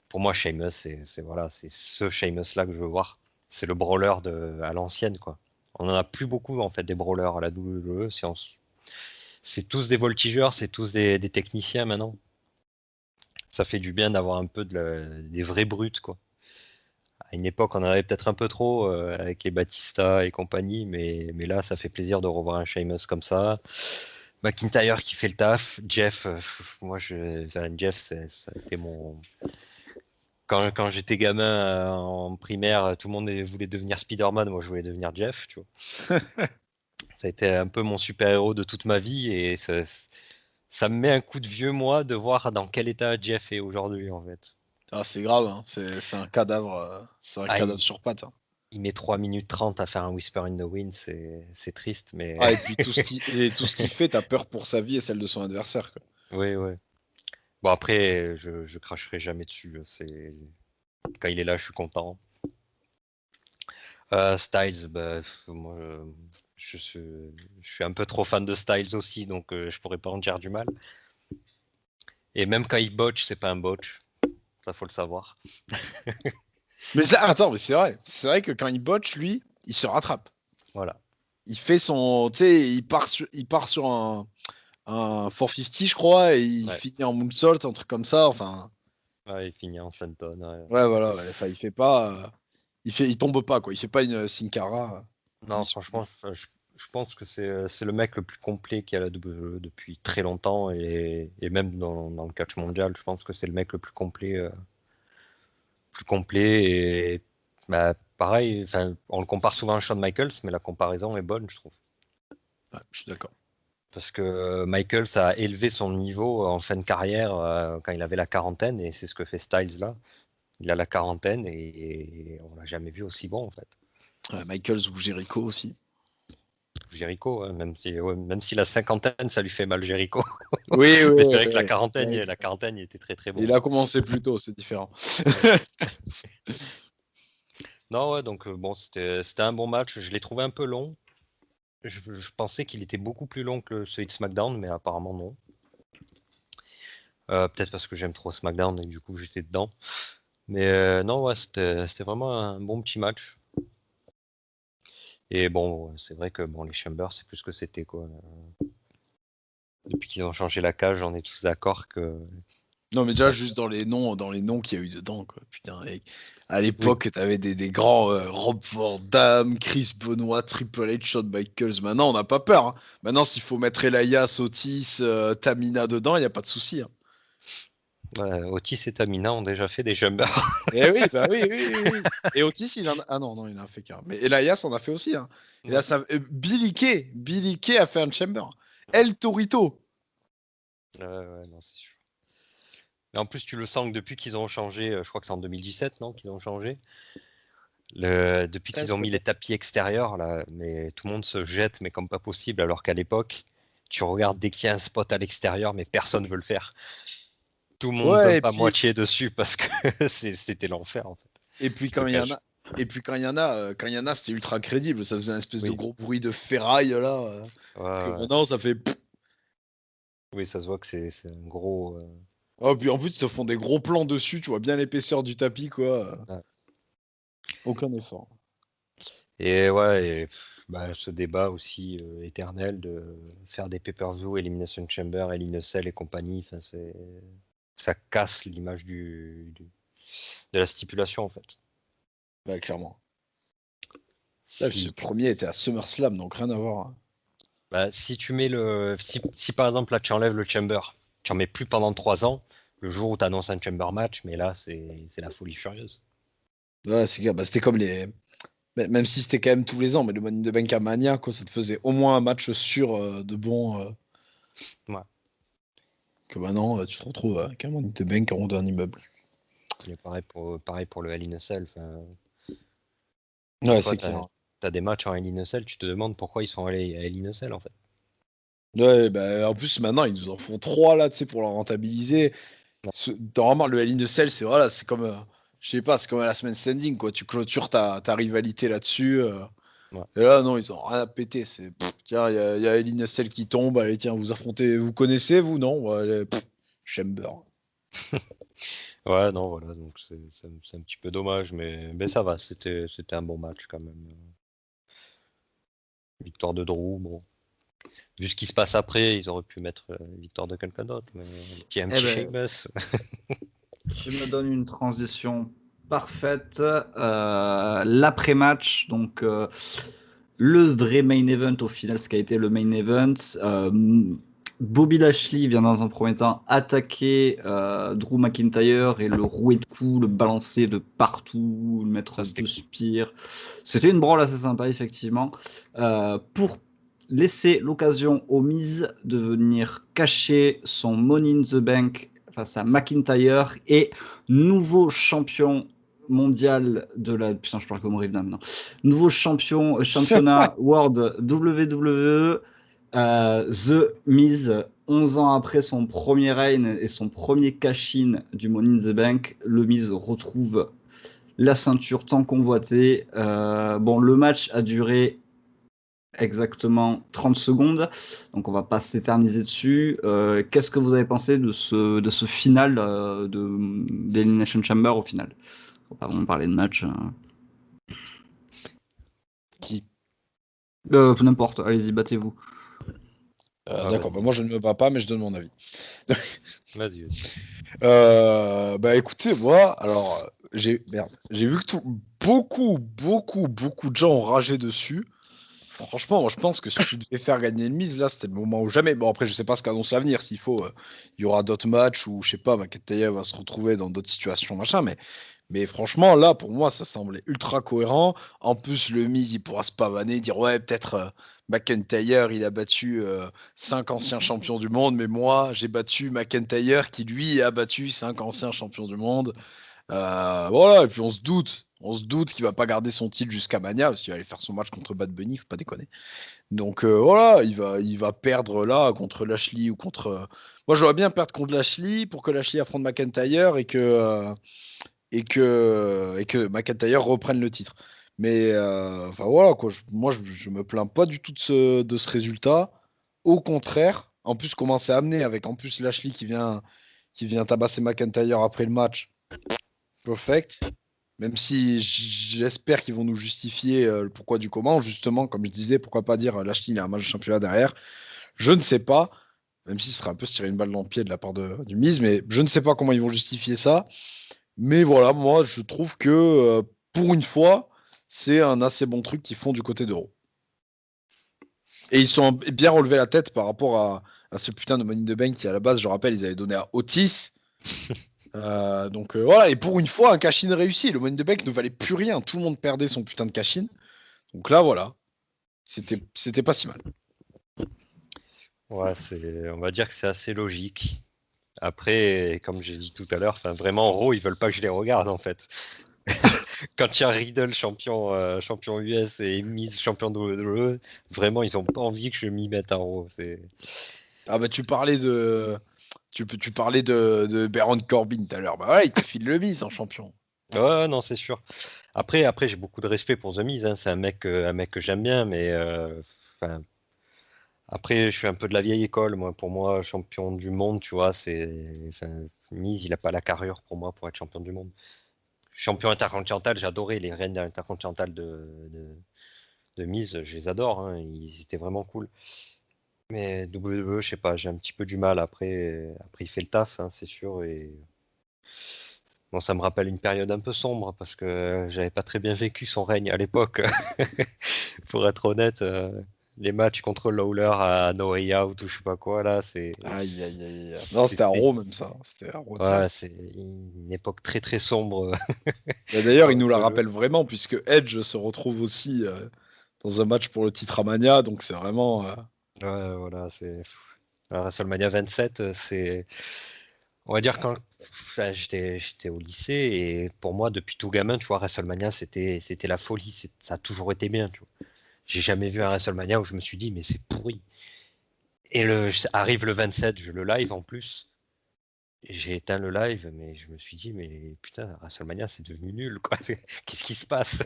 pour moi, Sheamus, c'est voilà, c'est ce Sheamus là que je veux voir. C'est le brawler à l'ancienne, quoi. On en a plus beaucoup en fait des brawlers à la WWE. C'est tous des voltigeurs, c'est tous des techniciens maintenant. Ça fait du bien d'avoir un peu des vrais brutes, quoi. À une époque, on en avait peut-être un peu trop avec les Batista et compagnie, mais là, ça fait plaisir de revoir un Sheamus comme ça. McIntyre qui fait le taf. Jeff, Jeff, ça a été mon. Quand j'étais gamin en primaire, tout le monde voulait devenir Spider-Man, moi je voulais devenir Jeff, tu vois. Ça a été un peu mon super-héros de toute ma vie et ça me met un coup de vieux, moi, de voir dans quel état Jeff est aujourd'hui, en fait. Ah, c'est grave, hein. C'est un cadavre. C'est un cadavre sur pattes. Hein. Il met 3 minutes 30 à faire un Whisper in the Wind, c'est triste, mais. Ah, et puis tout ce qu'il fait, t'as peur pour sa vie et celle de son adversaire. Quoi. Oui, oui. Bon, après, je cracherai jamais dessus. Quand il est là, je suis content. Styles, moi, je suis un peu trop fan de Styles aussi, donc je pourrais pas en dire du mal. Et même quand il botch, c'est pas un botch. Ça, faut le savoir. Mais attends, mais c'est vrai. C'est vrai que quand il botche, lui, il se rattrape. Voilà. Il fait son. Tu sais, il part sur un 450, je crois, et il finit en moonsault, un truc comme ça. Enfin. Ouais, il finit en senton. Ouais, voilà. Ouais. Enfin, il fait pas. Il tombe pas, quoi. Il fait pas une Sin Cara. Non, franchement, je pense que c'est le mec le plus complet qu'il y a à la WWE depuis très longtemps et même dans le catch mondial, je pense que c'est le mec le plus complet et pareil, on le compare souvent à Shawn Michaels, mais la comparaison est bonne, je trouve. Ouais, je suis d'accord. Parce que Michaels a élevé son niveau en fin de carrière quand il avait la quarantaine et c'est ce que fait Styles là. Il a la quarantaine et on l'a jamais vu aussi bon en fait. Michaels ou Jericho aussi. Jericho, hein, même si la cinquantaine, ça lui fait mal Jericho. Oui, oui. Mais c'est vrai que la ouais. quarantaine, il était très très bon. Il a commencé plus tôt, c'est différent. Non, ouais, donc bon, c'était un bon match. Je l'ai trouvé un peu long. Je pensais qu'il était beaucoup plus long que celui de SmackDown, mais apparemment non. Peut-être parce que j'aime trop SmackDown et du coup j'étais dedans. Mais non, ouais, c'était vraiment un bon petit match. Et bon, c'est vrai que bon, les Chambers, c'est plus ce que c'était, quoi. Depuis qu'ils ont changé la cage, on est tous d'accord que Non, mais déjà, juste dans les noms qu'il y a eu dedans, quoi. Putain, mec. À l'époque, t'avais des grands Rob Van Dam, Chris Benoit, Triple H, Shawn Michaels. Maintenant, on n'a pas peur. Hein. Maintenant, s'il faut mettre Elias, Otis, Tamina dedans, il n'y a pas de souci. Hein. Ouais, Otis et Tamina ont déjà fait des jumpers. Eh oui, bah oui, oui, oui, oui. Et Otis, il en a... Ah non, non, il en a fait qu'un. Mais Elias en a fait aussi. Hein. Et là, ça... Billy Kay a fait un chamber. El Torito. Ouais, non, c'est sûr. Mais en plus, tu le sens que depuis qu'ils ont changé, je crois que c'est en 2017, non, qu'ils ont changé. Depuis qu'ils ont mis les tapis extérieurs, là, mais tout le monde se jette, mais comme pas possible, alors qu'à l'époque, tu regardes dès qu'il y a un spot à l'extérieur, mais personne ne veut le faire. Tout le monde Ouais, donne et pas puis, moitié dessus parce que c'était l'enfer en fait. et puis C'était quand il y en cash. a, et puis quand il y en a, c'était ultra crédible. Ça faisait un espèce de Oui, gros bruit de ferraille là. ouais, Que ouais. maintenant, ça fait. Oui, ça se voit que c'est un gros. Oh, puis en plus, ils te font des gros plans dessus. Tu vois bien l'épaisseur du tapis, quoi. Ouais. Aucun effort. Et ouais, bah, ce débat aussi éternel de faire des pay-per-view, Elimination Chamber, Hell in a Cell et compagnie, ça casse l'image de la stipulation en fait. Ouais, clairement. Là, ce Si tu, premier était à SummerSlam, donc rien à voir. Hein. si tu mets si par exemple là tu enlèves le Chamber, tu en mets plus pendant 3 ans, le jour où tu annonces un Chamber match, mais là c'est la folie furieuse. Ouais, c'est clair. Bah, c'était comme les. Même si c'était quand même tous les ans, mais le Money in the Bank à Mania, quoi, ça te faisait au moins un match sûr de bon. Ouais. Que maintenant, tu te retrouves avec un Money in the Bank en haut d'un immeuble. Et pareil pour le Hell in a Cell. Des Ouais, fois, c'est tu clair. as des matchs en Hell in a Cell, tu te demandes pourquoi ils sont allés à Hell in a Cell en fait. Ouais, bah, en plus, maintenant, ils nous en font 3 là, tu sais, pour la rentabiliser. Ouais. Normalement, le Hell in a Cell, c'est voilà, c'est comme. Je sais pas, c'est comme à la semaine standing, quoi. Tu clôtures ta rivalité là-dessus. Ouais. Et là, non, ils ont rien à péter. C'est, tiens, il y a Hell in a Cell qui tombe. Allez, tiens, vous affrontez. Vous connaissez, vous, non? Ouais, allez, Chamber. Ouais, non, voilà, donc c'est un petit peu dommage, mais ça va, c'était un bon match quand même. Victoire de Drew, bon. Vu ce qui se passe après, ils auraient pu mettre victoire de quelqu'un d'autre, mais un Eh petit ben, Sheamus. tu me donnes une transition parfaite. L'après-match, donc le vrai main event au final, ce qui a été le main event. Bobby Lashley vient dans un premier temps attaquer Drew McIntyre et le rouer de coups, le balancer de partout, le mettre C'était deux cool. spires. C'était une brawl assez sympa, effectivement. Pour laisser l'occasion aux Miz de venir cacher son Money in the Bank face à McIntyre et nouveau champion mondial de la. Putain, je parle comme Rivna maintenant. Nouveau championnat World WWE. The Miz, 11 ans après son premier reign et son premier cash-in du Money in the Bank, le Miz retrouve la ceinture tant convoitée. Bon, le match a duré exactement 30 secondes, donc on va pas s'éterniser dessus. Qu'est-ce que vous avez pensé de ce final d'Elimination Chamber au final? On va pas vraiment parler de match. Qui? N'importe, allez-y, battez-vous. D'accord, bah, Vas-y, moi je ne me bats pas, mais je donne mon avis. vas-y. Bah écoutez, moi, alors, j'ai vu que beaucoup de gens ont ragé dessus. Franchement, moi je pense que si tu devais faire gagner le mise, là c'était le moment ou jamais. Bon, après, je sais pas ce qu'annonce l'avenir. S'il faut, il y aura d'autres matchs ou je sais pas, McIntyre va se retrouver dans d'autres situations, machin. Mais franchement, là, pour moi, ça semblait ultra cohérent. En plus, le Miz, il pourra se pavaner, dire ouais, peut-être McIntyre, il a battu 5 anciens champions du monde, mais moi, j'ai battu McIntyre qui, lui, a battu 5 anciens champions du monde. Voilà, et puis on se doute qu'il va pas garder son titre jusqu'à Mania, parce qu'il va aller faire son match contre Bad Bunny, faut pas déconner. Donc voilà, il va perdre là contre Lashley ou contre. Moi, je vois bien perdre contre Lashley pour que Lashley affronte McIntyre et que McIntyre reprenne le titre. Mais enfin voilà quoi, moi je me plains pas du tout de ce résultat. Au contraire, en plus comment c'est amené avec en plus Lashley qui vient tabasser McIntyre après le match. Perfect. Même si j'espère qu'ils vont nous justifier le pourquoi du comment, justement, comme je disais, pourquoi pas dire Lashley il a un match de championnat derrière. Je ne sais pas. Même si ce serait un peu se tirer une balle dans le pied de la part du Miz, mais je ne sais pas comment ils vont justifier ça. Mais voilà, moi, je trouve que pour une fois, c'est un assez bon truc qu'ils font du côté d'Euro. Et ils sont bien relevés la tête par rapport à ce putain de Money in the Bank qui, à la base, je rappelle, ils avaient donné à Otis. Donc voilà, et pour une fois, un cash-in réussi. Le Money in the Bank ne valait plus rien. Tout le monde perdait son putain de cash-in. Donc là, voilà, c'était pas si mal. Ouais, on va dire que c'est assez logique. Après, comme j'ai dit tout à l'heure, vraiment, en Raw, ils veulent pas que je les regarde, en fait. Quand il y a Riddle champion US et Miz champion WWE, vraiment, ils ont pas envie que je m'y mette en Raw. Ah bah tu parlais de Baron Corbin tout à l'heure. Bah ouais, il te file le Miz en champion. Ouais, non, c'est sûr. Après, j'ai beaucoup de respect pour The Miz, hein. C'est un mec que j'aime bien, mais enfin, après, je suis un peu de la vieille école. Moi, pour moi, champion du monde, tu vois, Miz, il a pas la carrure pour moi pour être champion du monde. Champion intercontinental, j'adorais les règnes intercontinentales de Miz, je les adore, hein. Ils étaient vraiment cool. Mais WWE, je sais pas, j'ai un petit peu du mal. Après il fait le taf, hein, c'est sûr. Et bon, ça me rappelle une période un peu sombre parce que j'avais pas très bien vécu son règne à l'époque. Pour être honnête, les matchs contre Lawler à No Way Out ou je sais pas quoi, là, Aïe, aïe, aïe. Non, c'était à c'était Raw même ça. C'était à Raw ouais, direct. c'est une époque très très sombre Et d'ailleurs, dans il la nous la WWE. rappelle vraiment, puisque Edge se retrouve aussi dans un match pour le titre à Mania, donc c'est vraiment. Ouais, voilà, à WrestleMania 27, on va dire quand j'étais au lycée et pour moi depuis tout gamin, tu vois, WrestleMania c'était la folie, ça a toujours été bien, tu vois. J'ai jamais vu un WrestleMania où je me suis dit mais c'est pourri. Et arrive le 27, je le live en plus. Et j'ai éteint le live, mais je me suis dit mais putain, WrestleMania c'est devenu nul quoi. Qu'est-ce qui se passe?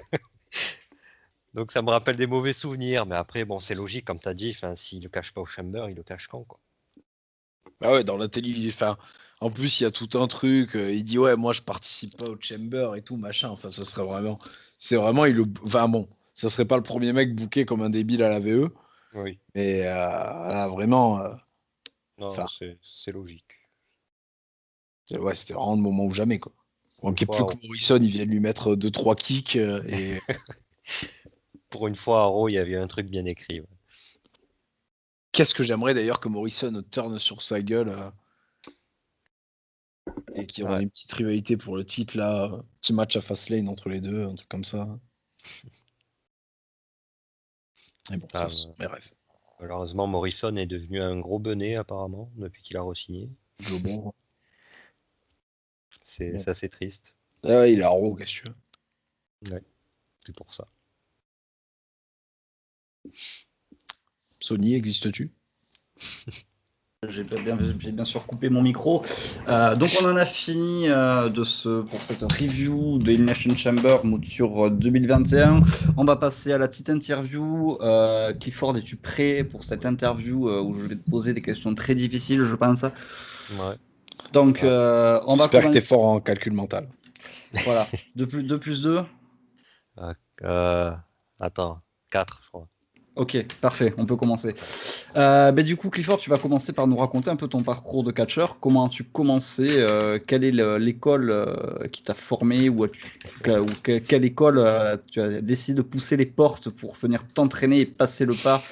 Donc ça me rappelle des mauvais souvenirs, mais après bon c'est logique comme tu as dit, s'il le cache pas au Chamber, il le cache quand quoi. Ah ouais, dans la télé, enfin, en plus, il y a tout un truc. Il dit, ouais, moi, je participe pas au Chamber et tout, machin. Enfin, ça serait vraiment. C'est vraiment. Enfin, bon, ça serait pas le premier mec booké comme un débile à la VE. Oui, Mais là, vraiment. non, Enfin, c'est logique. ouais, c'était vraiment le moment ou jamais, quoi. Pour une Manquait plus fois, que Morrison, il vienne lui mettre 2-3 kicks. Et pour une fois, à Raw, il y avait un truc bien écrit. Ouais. qu'est-ce que j'aimerais d'ailleurs que Morrison turne sur sa gueule et qu'il y aurait Ouais. une petite rivalité pour le titre, là. Petit match à Fastlane entre les deux, un truc comme ça. Mais bon, ça, Ah, ce sont mes rêves. malheureusement, Morrison est devenu un gros benet apparemment depuis qu'il a re-signé. Bon, bon. C'est assez triste. Ah ouais, il est à Raw, qu'est-ce que tu veux. Ouais, c'est pour ça. Sony, existes-tu? J'ai bien sûr coupé mon micro. Donc on en a fini pour cette review de Elimination Chamber sur 2021. On va passer à la petite interview. Clifford, es-tu prêt pour cette interview où je vais te poser des questions très difficiles, je pense. Ouais. Donc on va J'espère que t'es commencer. fort en calcul mental. Voilà. 2 plus 2. Euh, euh, attends, 4, je crois. Ok, parfait, on peut commencer. Du coup, Clifford, tu vas commencer par nous raconter un peu ton parcours de catcheur. Comment as-tu commencé? Quelle est l'école qui t'a formé quelle école tu as décidé de pousser les portes pour venir t'entraîner et passer le pas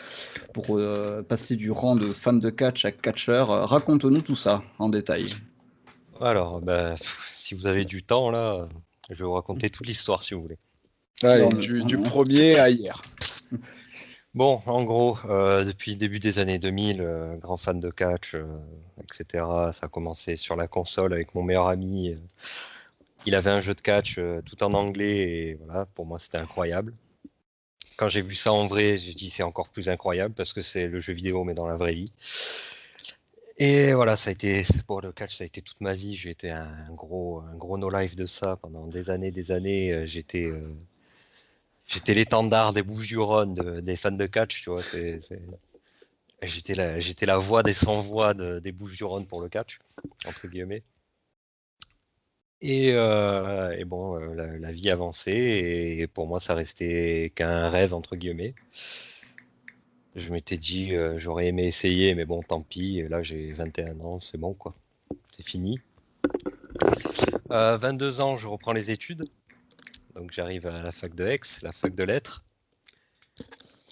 pour passer du rang de fan de catch à catcheur? Raconte-nous tout ça en détail. Alors, si vous avez du temps là, je vais vous raconter toute l'histoire si vous voulez. Allez, Non, du premier à hier. Bon, en gros, depuis le début des années 2000, grand fan de catch, etc. Ça a commencé sur la console avec mon meilleur ami. Il avait un jeu de catch tout en anglais et voilà, pour moi c'était incroyable. Quand j'ai vu ça en vrai, j'ai dit c'est encore plus incroyable parce que c'est le jeu vidéo mais dans la vraie vie. Et voilà, pour le catch, ça a été toute ma vie. J'ai été un gros no-life de ça pendant des années, des années. J'étais l'étendard des Bouches-du-Rhône, des fans de catch, tu vois. J'étais la voix des sans-voix des Bouches-du-Rhône pour le catch, entre guillemets. Et bon, la vie avançait et pour moi, ça restait qu'un rêve, entre guillemets. Je m'étais dit, j'aurais aimé essayer, mais bon, tant pis. Et là, j'ai 21 ans, c'est bon, quoi. C'est fini. 22 ans, je reprends les études. Donc, j'arrive à la fac de Aix, la fac de lettres.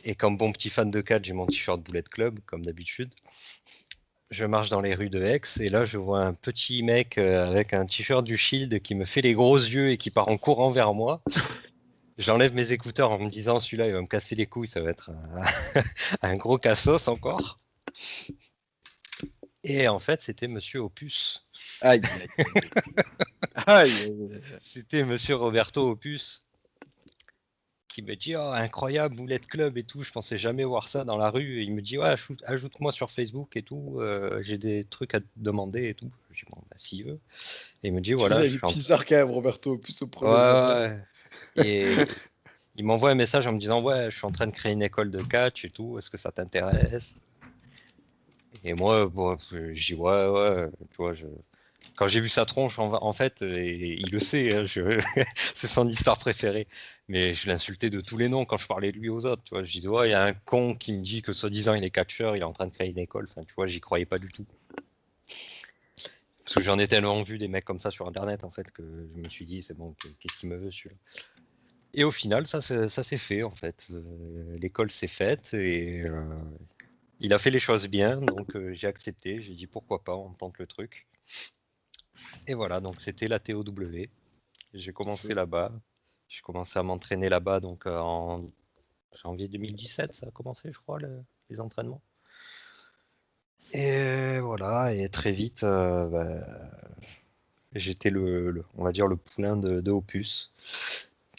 Et comme bon petit fan de catch, j'ai mon t-shirt Bullet Club, comme d'habitude. Je marche dans les rues de Aix et là, je vois un petit mec avec un t-shirt du Shield qui me fait les gros yeux et qui part en courant vers moi. J'enlève mes écouteurs en me disant celui-là, il va me casser les couilles, ça va être un gros cassos encore. Et en fait, c'était Monsieur Opus. Aïe, aïe, aïe. Aïe, aïe, aïe. C'était Monsieur Roberto Opus qui me dit oh, incroyable, Bullet Club et tout. Je pensais jamais voir ça dans la rue. Et il me dit ouais, ajoute-moi sur Facebook et tout. J'ai des trucs à te demander et tout. Je dis bon, bah, si veut. Et il me dit voilà, je Il suis est bizarre quand même, Roberto, plus au Ouais, premier appel. ouais. Et il m'envoie un message en me disant ouais, je suis en train de créer une école de catch et tout. Est-ce que ça t'intéresse? Et moi, bon, je dis ouais, ouais. Tu vois, quand j'ai vu sa tronche, en fait, et il le sait, hein, c'est son histoire préférée. Mais je l'insultais de tous les noms quand je parlais de lui aux autres. Tu vois, je disais ouais, il y a un con qui me dit que soi-disant il est catcheur, il est en train de créer une école. Enfin, tu vois, j'y croyais pas du tout. Parce que j'en ai tellement vu des mecs comme ça sur Internet, en fait, que je me suis dit c'est bon, qu'est-ce qu'il me veut celui-là? Et au final, ça s'est fait, en fait. L'école s'est faite et il a fait les choses bien, donc j'ai accepté. J'ai dit pourquoi pas, on tente le truc. Et voilà, donc c'était la TOW. J'ai commencé là-bas. J'ai commencé à m'entraîner là-bas donc en janvier 2017, ça a commencé, je crois, les entraînements. Et voilà, et très vite, j'étais on va dire le poulain de Opus,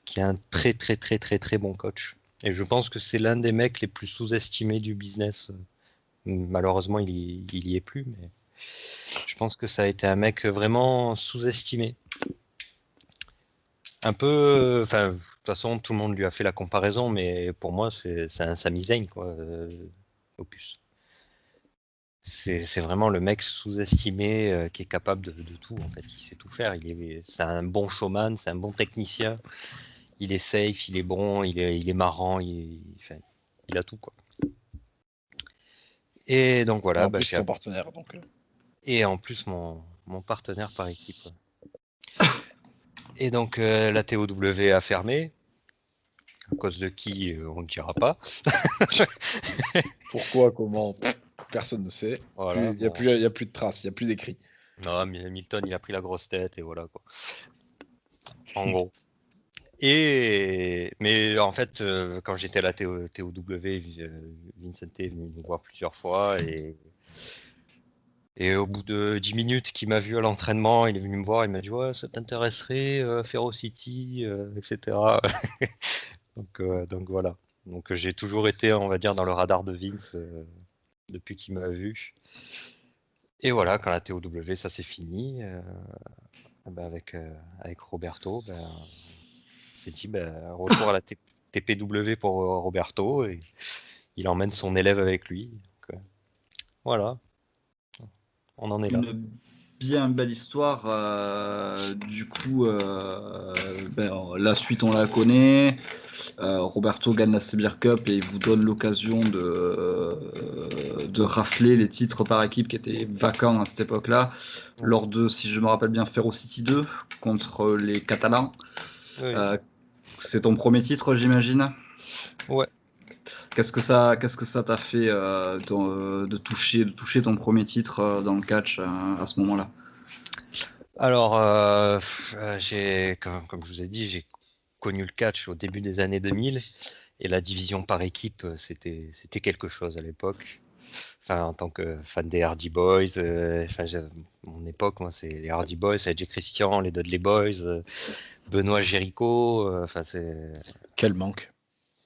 qui est un très très très très très bon coach. Et je pense que c'est l'un des mecs les plus sous-estimés du business. Malheureusement, il y est plus, mais je pense que ça a été un mec vraiment sous-estimé. Un peu, enfin, de toute façon, tout le monde lui a fait la comparaison, mais pour moi, c'est un Sami Zayn, quoi, Opus. C'est vraiment le mec sous-estimé qui est capable de tout, en fait. Il sait tout faire. C'est un bon showman, c'est un bon technicien. Il est safe, il est bon, il est marrant, enfin, il a tout, quoi. Et donc Et voilà, en plus, ton partenaire. Donc, et en plus mon partenaire par équipe. Ouais. Et donc la TOW a fermé, à cause de qui on ne dira pas. pourquoi, comment, personne ne sait. Voilà, Il n'y a, bon. y a plus de traces, il n'y a plus d'écrit. Non, mais Milton il a pris la grosse tête et voilà quoi. En gros. Mais en fait, quand j'étais à la TOW, Vincent est venu nous voir plusieurs fois et au bout de 10 minutes qu'il m'a vu à l'entraînement, il est venu me voir, il m'a dit ouais, ça t'intéresserait, Ferocity, etc. Donc voilà. Donc j'ai toujours été, on va dire, dans le radar de Vince depuis qu'il m'a vu. Et voilà, quand la TOW, ça s'est fini, avec Roberto, on s'est dit retour à la TPW pour Roberto et il emmène son élève avec lui. Donc, voilà, on en est là. Une bien belle histoire. Du coup, la suite, on la connaît. Roberto gagne la CBR Cup et il vous donne l'occasion de rafler les titres par équipe qui étaient vacants à cette époque-là, lors de, si je me rappelle bien, Ferocity 2 contre les Catalans. Oui. C'est ton premier titre, j'imagine. Ouais. Qu'est-ce que ça t'a fait de toucher ton premier titre dans le catch à ce moment-là? Alors, comme je vous ai dit, j'ai connu le catch au début des années 2000 et la division par équipe, c'était quelque chose à l'époque. Enfin, en tant que fan des Hardy Boys, mon époque, moi, c'est les Hardy Boys, c'est AJ Christian, les Dudley Boys, Benoît Jericho. Quel manque.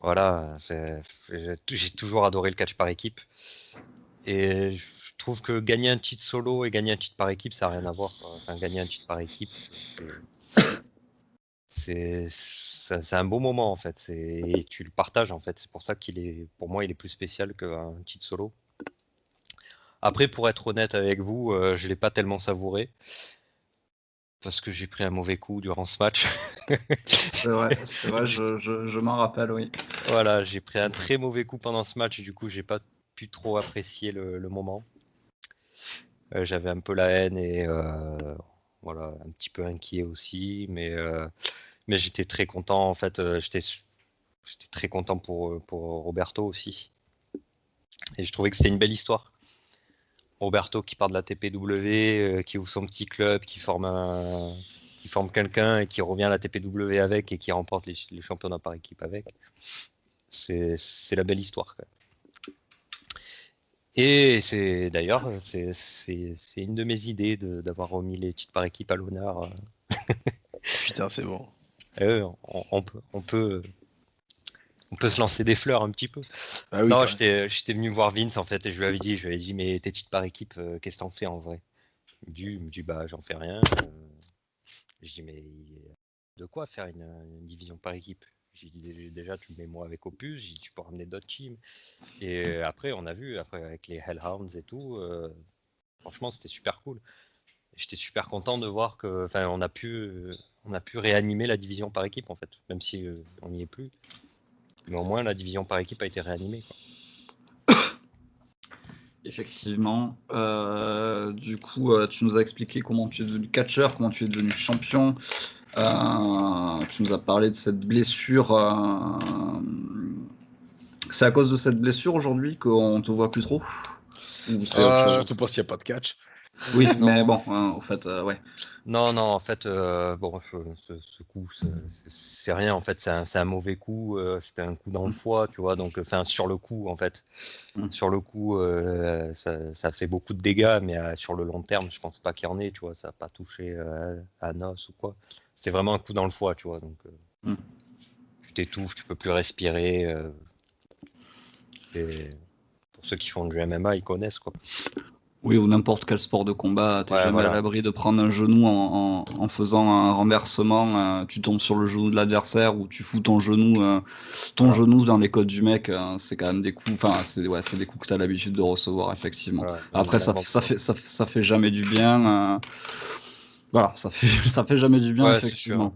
Voilà, j'ai toujours adoré le catch par équipe. Et je trouve que gagner un titre solo et gagner un titre par équipe, ça n'a rien à voir, quoi. Enfin, gagner un titre par équipe, c'est un beau moment en fait. Et tu le partages en fait. C'est pour ça pour moi, il est plus spécial qu'un titre solo. Après, pour être honnête avec vous, je l'ai pas tellement savouré. Parce que j'ai pris un mauvais coup durant ce match. C'est vrai, je m'en rappelle, oui. Voilà, j'ai pris un très mauvais coup pendant ce match, du coup j'ai pas pu trop apprécier le moment. J'avais un peu la haine et voilà, un petit peu inquiet aussi, mais j'étais très content en fait. J'étais très content pour Roberto aussi. Et je trouvais que c'était une belle histoire. Roberto qui part de la TPW, qui ouvre son petit club, qui forme quelqu'un et qui revient à la TPW avec et qui remporte les championnats par équipe avec. C'est la belle histoire, quand même. Et c'est d'ailleurs, c'est une de mes idées d'avoir remis les titres par équipe à l'honneur. Putain, c'est bon. On peut se lancer des fleurs un petit peu. Ah oui, Non, quand même. j'étais venu voir Vince en fait et je lui avais dit, mais tes titres par équipe, qu'est-ce que t'en fais en vrai? Il me dit, bah j'en fais rien. Je dis, mais de quoi faire une division par équipe? J'ai dit, déjà tu me mets moi avec Opus, j'ai dit, tu peux ramener d'autres teams. Et après, on a vu, après avec les Hellhounds et tout, franchement c'était super cool. J'étais super content de voir que, enfin, on a pu réanimer la division par équipe en fait, même si on n'y est plus. Mais au moins la division par équipe a été réanimée, quoi. Effectivement. Du coup, tu nous as expliqué comment tu es devenu catcheur, comment tu es devenu champion. Tu nous as parlé de cette blessure. C'est à cause de cette blessure aujourd'hui qu'on te voit plus trop? Ou c'est autre chose? Surtout pas s'il n'y a pas de catch. Oui, mais Non, bon, au fait, ouais. non, en fait, bon, ce coup, c'est rien, en fait, c'est un mauvais coup, c'était un coup dans le foie, tu vois, donc, enfin, sur le coup, en fait, Mm. sur le coup, ça fait beaucoup de dégâts, mais sur le long terme, je pense pas qu'il y en ait, tu vois, ça n'a pas touché à Nos ou quoi. C'était vraiment un coup dans le foie, tu vois, donc, Mm. tu t'étouffes, tu peux plus respirer, c'est... Pour ceux qui font du MMA, ils connaissent, quoi. Oui, ou n'importe quel sport de combat, t'es Ouais, jamais à voilà. l'abri de prendre un genou en faisant un renversement, tu tombes sur le genou de l'adversaire ou tu fous ton Voilà. genou dans les côtes du mec, c'est quand même des coups, enfin, c'est des coups que t'as l'habitude de recevoir, effectivement. Voilà, Après, évidemment. ça fait jamais du bien, voilà, ça fait jamais du bien, Ouais, c'est sûr. effectivement.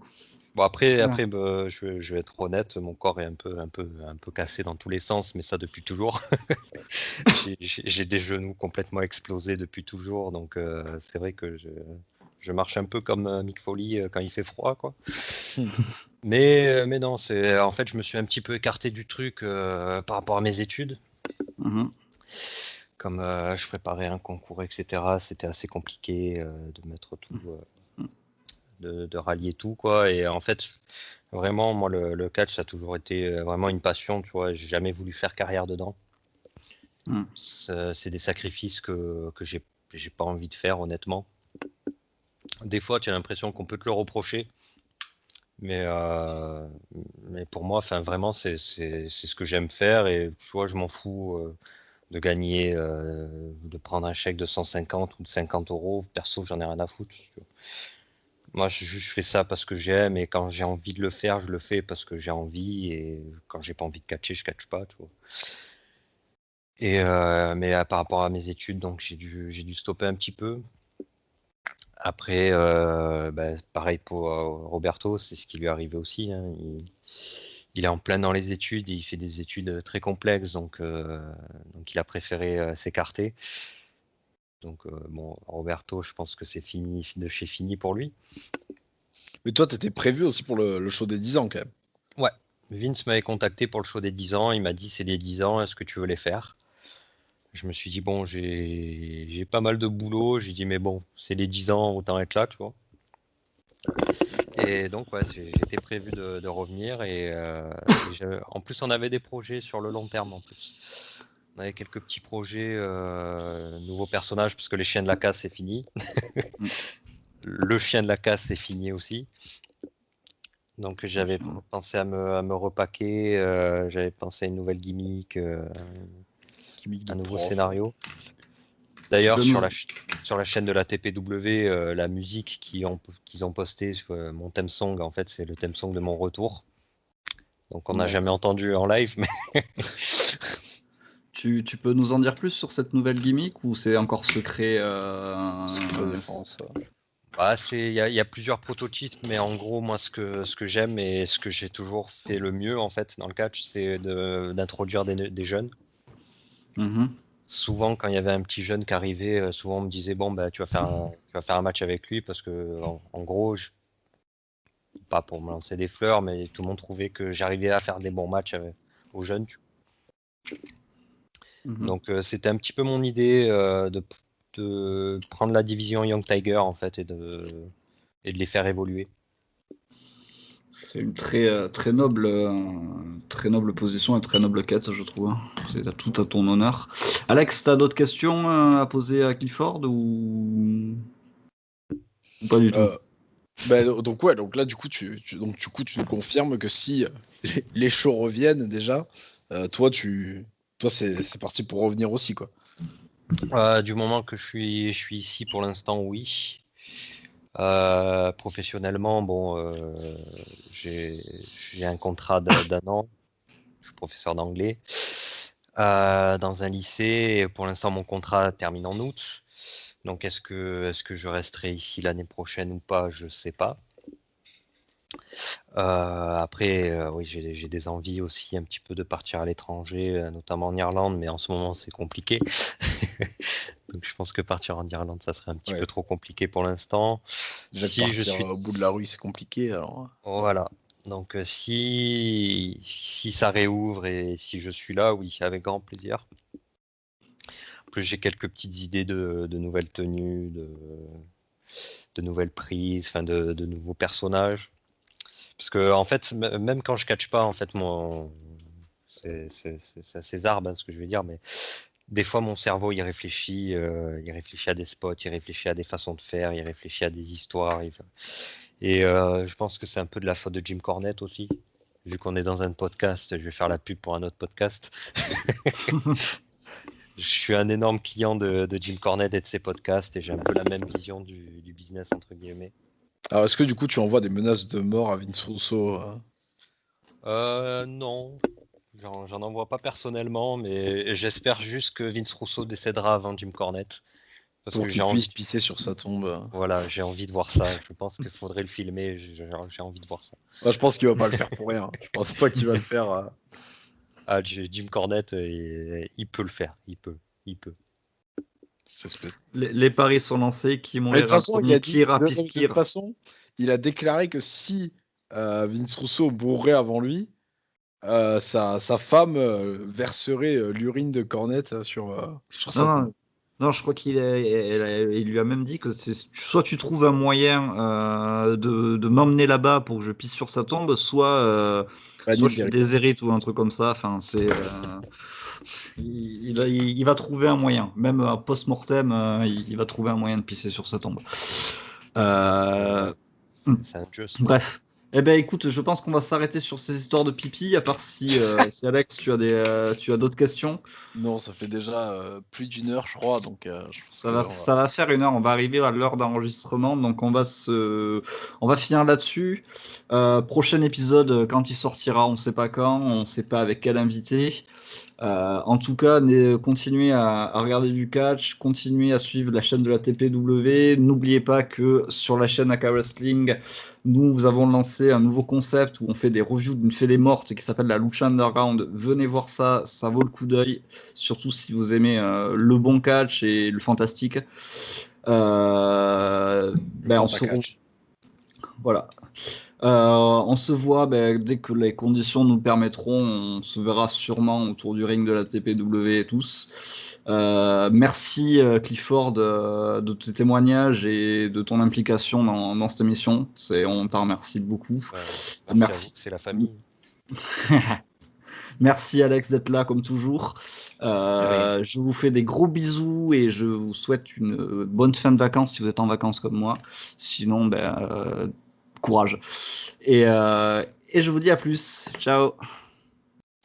Bon après, Voilà. bah, je vais être honnête, mon corps est un peu cassé dans tous les sens, mais ça depuis toujours. J'ai des genoux complètement explosés depuis toujours, donc c'est vrai que je marche un peu comme Mick Foley quand il fait froid, quoi. Mais non, en fait, je me suis un petit peu écarté du truc par rapport à mes études. Mhm. Comme je préparais un concours, etc., c'était assez compliqué de mettre tout, de rallier tout, quoi. Et en fait, vraiment, moi, le catch, ça a toujours été vraiment une passion, tu vois. J'ai jamais voulu faire carrière dedans. Mhm. C'est des sacrifices que j'ai pas envie de faire, honnêtement. Des fois, tu as l'impression qu'on peut te le reprocher, mais, euh, mais pour moi, enfin, vraiment, c'est ce que j'aime faire. Et tu vois, je m'en fous de gagner, de prendre un chèque de 150 ou de 50 euros. Perso, j'en ai rien à foutre. Tu vois. Moi, je fais ça parce que j'aime, et quand j'ai envie de le faire, je le fais parce que j'ai envie, et quand j'ai pas envie de catcher, je catche pas, tu vois. Et mais par rapport à mes études, donc j'ai dû stopper un petit peu. Après, bah, pareil pour Roberto, c'est ce qui lui est arrivé aussi, hein. Il est en plein dans les études, et il fait des études très complexes, donc il a préféré s'écarter. Donc bon, Roberto, je pense que c'est fini de chez fini pour lui. Mais toi, t'étais prévu aussi pour le show des 10 ans, quand même. Ouais, Vince m'avait contacté pour le show des 10 ans, il m'a dit c'est les 10 ans, est-ce que tu veux les faire? Je me suis dit bon, j'ai pas mal de boulot, j'ai dit mais bon, c'est les 10 ans, autant être là, tu vois. Et donc ouais, j'étais prévu de revenir, en plus on avait des projets sur le long terme en plus. On avait quelques petits projets, nouveaux personnages, parce que les chiens de la casse c'est fini. Mm. Le chien de la casse c'est fini aussi. Donc j'avais Ok. pensé à me repacker, j'avais pensé à une nouvelle gimmick, Gimmick de un nouveau prof. scénario. Tu D'ailleurs peux nous... sur la chaîne de la TPW, la musique qu'ils ont postée, mon theme song, en fait c'est le theme song de mon retour. Donc on n'a jamais D'accord. entendu en live, mais Tu peux nous en dire plus sur cette nouvelle gimmick ou c'est encore secret Secret défense. Il y a plusieurs prototypes, mais en gros, moi, ce que j'aime et ce que j'ai toujours fait le mieux en fait dans le catch, c'est d'introduire des jeunes. Souvent, quand il y avait un petit jeune qui arrivait, souvent on me disait bon, bah, tu vas faire un match avec lui parce que en gros, pas pour me lancer des fleurs, mais tout le monde trouvait que j'arrivais à faire des bons matchs aux jeunes. Donc c'était un petit peu mon idée de prendre la division Young Tiger en fait et de les faire évoluer. C'est une très noble position et très noble quête, je trouve. C'est tout à ton honneur. Alex, t'as d'autres questions à poser à Clifford ou pas du tout? Donc là, du coup, tu nous confirmes que si les shows reviennent déjà, toi, c'est parti pour revenir aussi, quoi. Du moment que je suis ici pour l'instant, oui. Professionnellement, bon, j'ai un contrat d'un an. Je suis professeur d'anglais dans un lycée. Et pour l'instant, mon contrat termine en août. Donc, est-ce que je resterai ici l'année prochaine ou pas? Je sais pas. Après, oui, j'ai des envies aussi un petit peu de partir à l'étranger, notamment en Irlande, mais en ce moment, c'est compliqué. Donc, je pense que partir en Irlande, ça serait un petit peu trop compliqué pour l'instant. Déjà que partir au bout de la rue, c'est compliqué, alors. Voilà. Donc, si ça réouvre et si je suis là, oui, avec grand plaisir. En plus, j'ai quelques petites idées de nouvelles tenues, de nouvelles prises, enfin de nouveaux personnages. Parce que en fait, même quand je catch pas, en fait, c'est assez zarbe, hein, ce que je vais dire, mais des fois mon cerveau il réfléchit à des spots, il réfléchit à des façons de faire, il réfléchit à des histoires. Et je pense que c'est un peu de la faute de Jim Cornette aussi. Vu qu'on est dans un podcast, je vais faire la pub pour un autre podcast. Je suis un énorme client de Jim Cornette et de ses podcasts et j'ai un peu la même vision du business entre guillemets. Alors, est-ce que du coup, tu envoies des menaces de mort à Vince Russo? Non, j'en envoie pas personnellement, mais j'espère juste que Vince Russo décédera avant Jim Cornette. Parce Pour que qu'il puisse pisser sur sa tombe. Voilà, j'ai envie de voir ça. Je pense qu'il faudrait le filmer. J'ai envie de voir ça. Moi, je pense qu'il va pas le faire pour rien. Je pense pas qu'il va le faire. Jim Cornette, il peut le faire. Il peut. Les paris sont lancés. Qui m'ont De toute façon, de Kira. toute façon, il a déclaré que si Vince Russo mourrait avant lui, sa femme verserait l'urine de Cornette sur sa tombe. Non, je crois il lui a même dit que soit tu trouves un moyen de m'emmener là-bas pour que je pisse sur sa tombe, soit je te déshérite ou un truc comme ça. Enfin, il va trouver un moyen, même post-mortem, il va trouver un moyen de pisser sur sa tombe. C'est un jeu. Bref. Eh ben écoute, je pense qu'on va s'arrêter sur ces histoires de pipi, à part si Alex, tu as d'autres questions. Non, ça fait déjà plus d'1 heure, je crois, donc ça va faire 1 heure. On va arriver à l'heure d'enregistrement, donc on va finir là-dessus. Prochain épisode, quand il sortira, on ne sait pas quand, on ne sait pas avec quel invité. En tout cas, continuez à regarder du catch, continuez à suivre la chaîne de la TPW. N'oubliez pas que sur la chaîne AK Wrestling, nous avons lancé un nouveau concept où on fait des reviews d'une fêlée morte qui s'appelle la Lucha Underground. Venez voir ça, ça vaut le coup d'œil, surtout si vous aimez le bon catch et le fantastique. On se voit dès que les conditions nous permettront. On se verra sûrement autour du ring de la TPW et tous. Merci Clifford de tes témoignages et de ton implication dans cette émission. On t'en remercie beaucoup. Merci. C'est la famille. Merci Alex d'être là comme toujours. Je vous fais des gros bisous et je vous souhaite une bonne fin de vacances si vous êtes en vacances comme moi. Sinon, courage. Et je vous dis à plus. Ciao.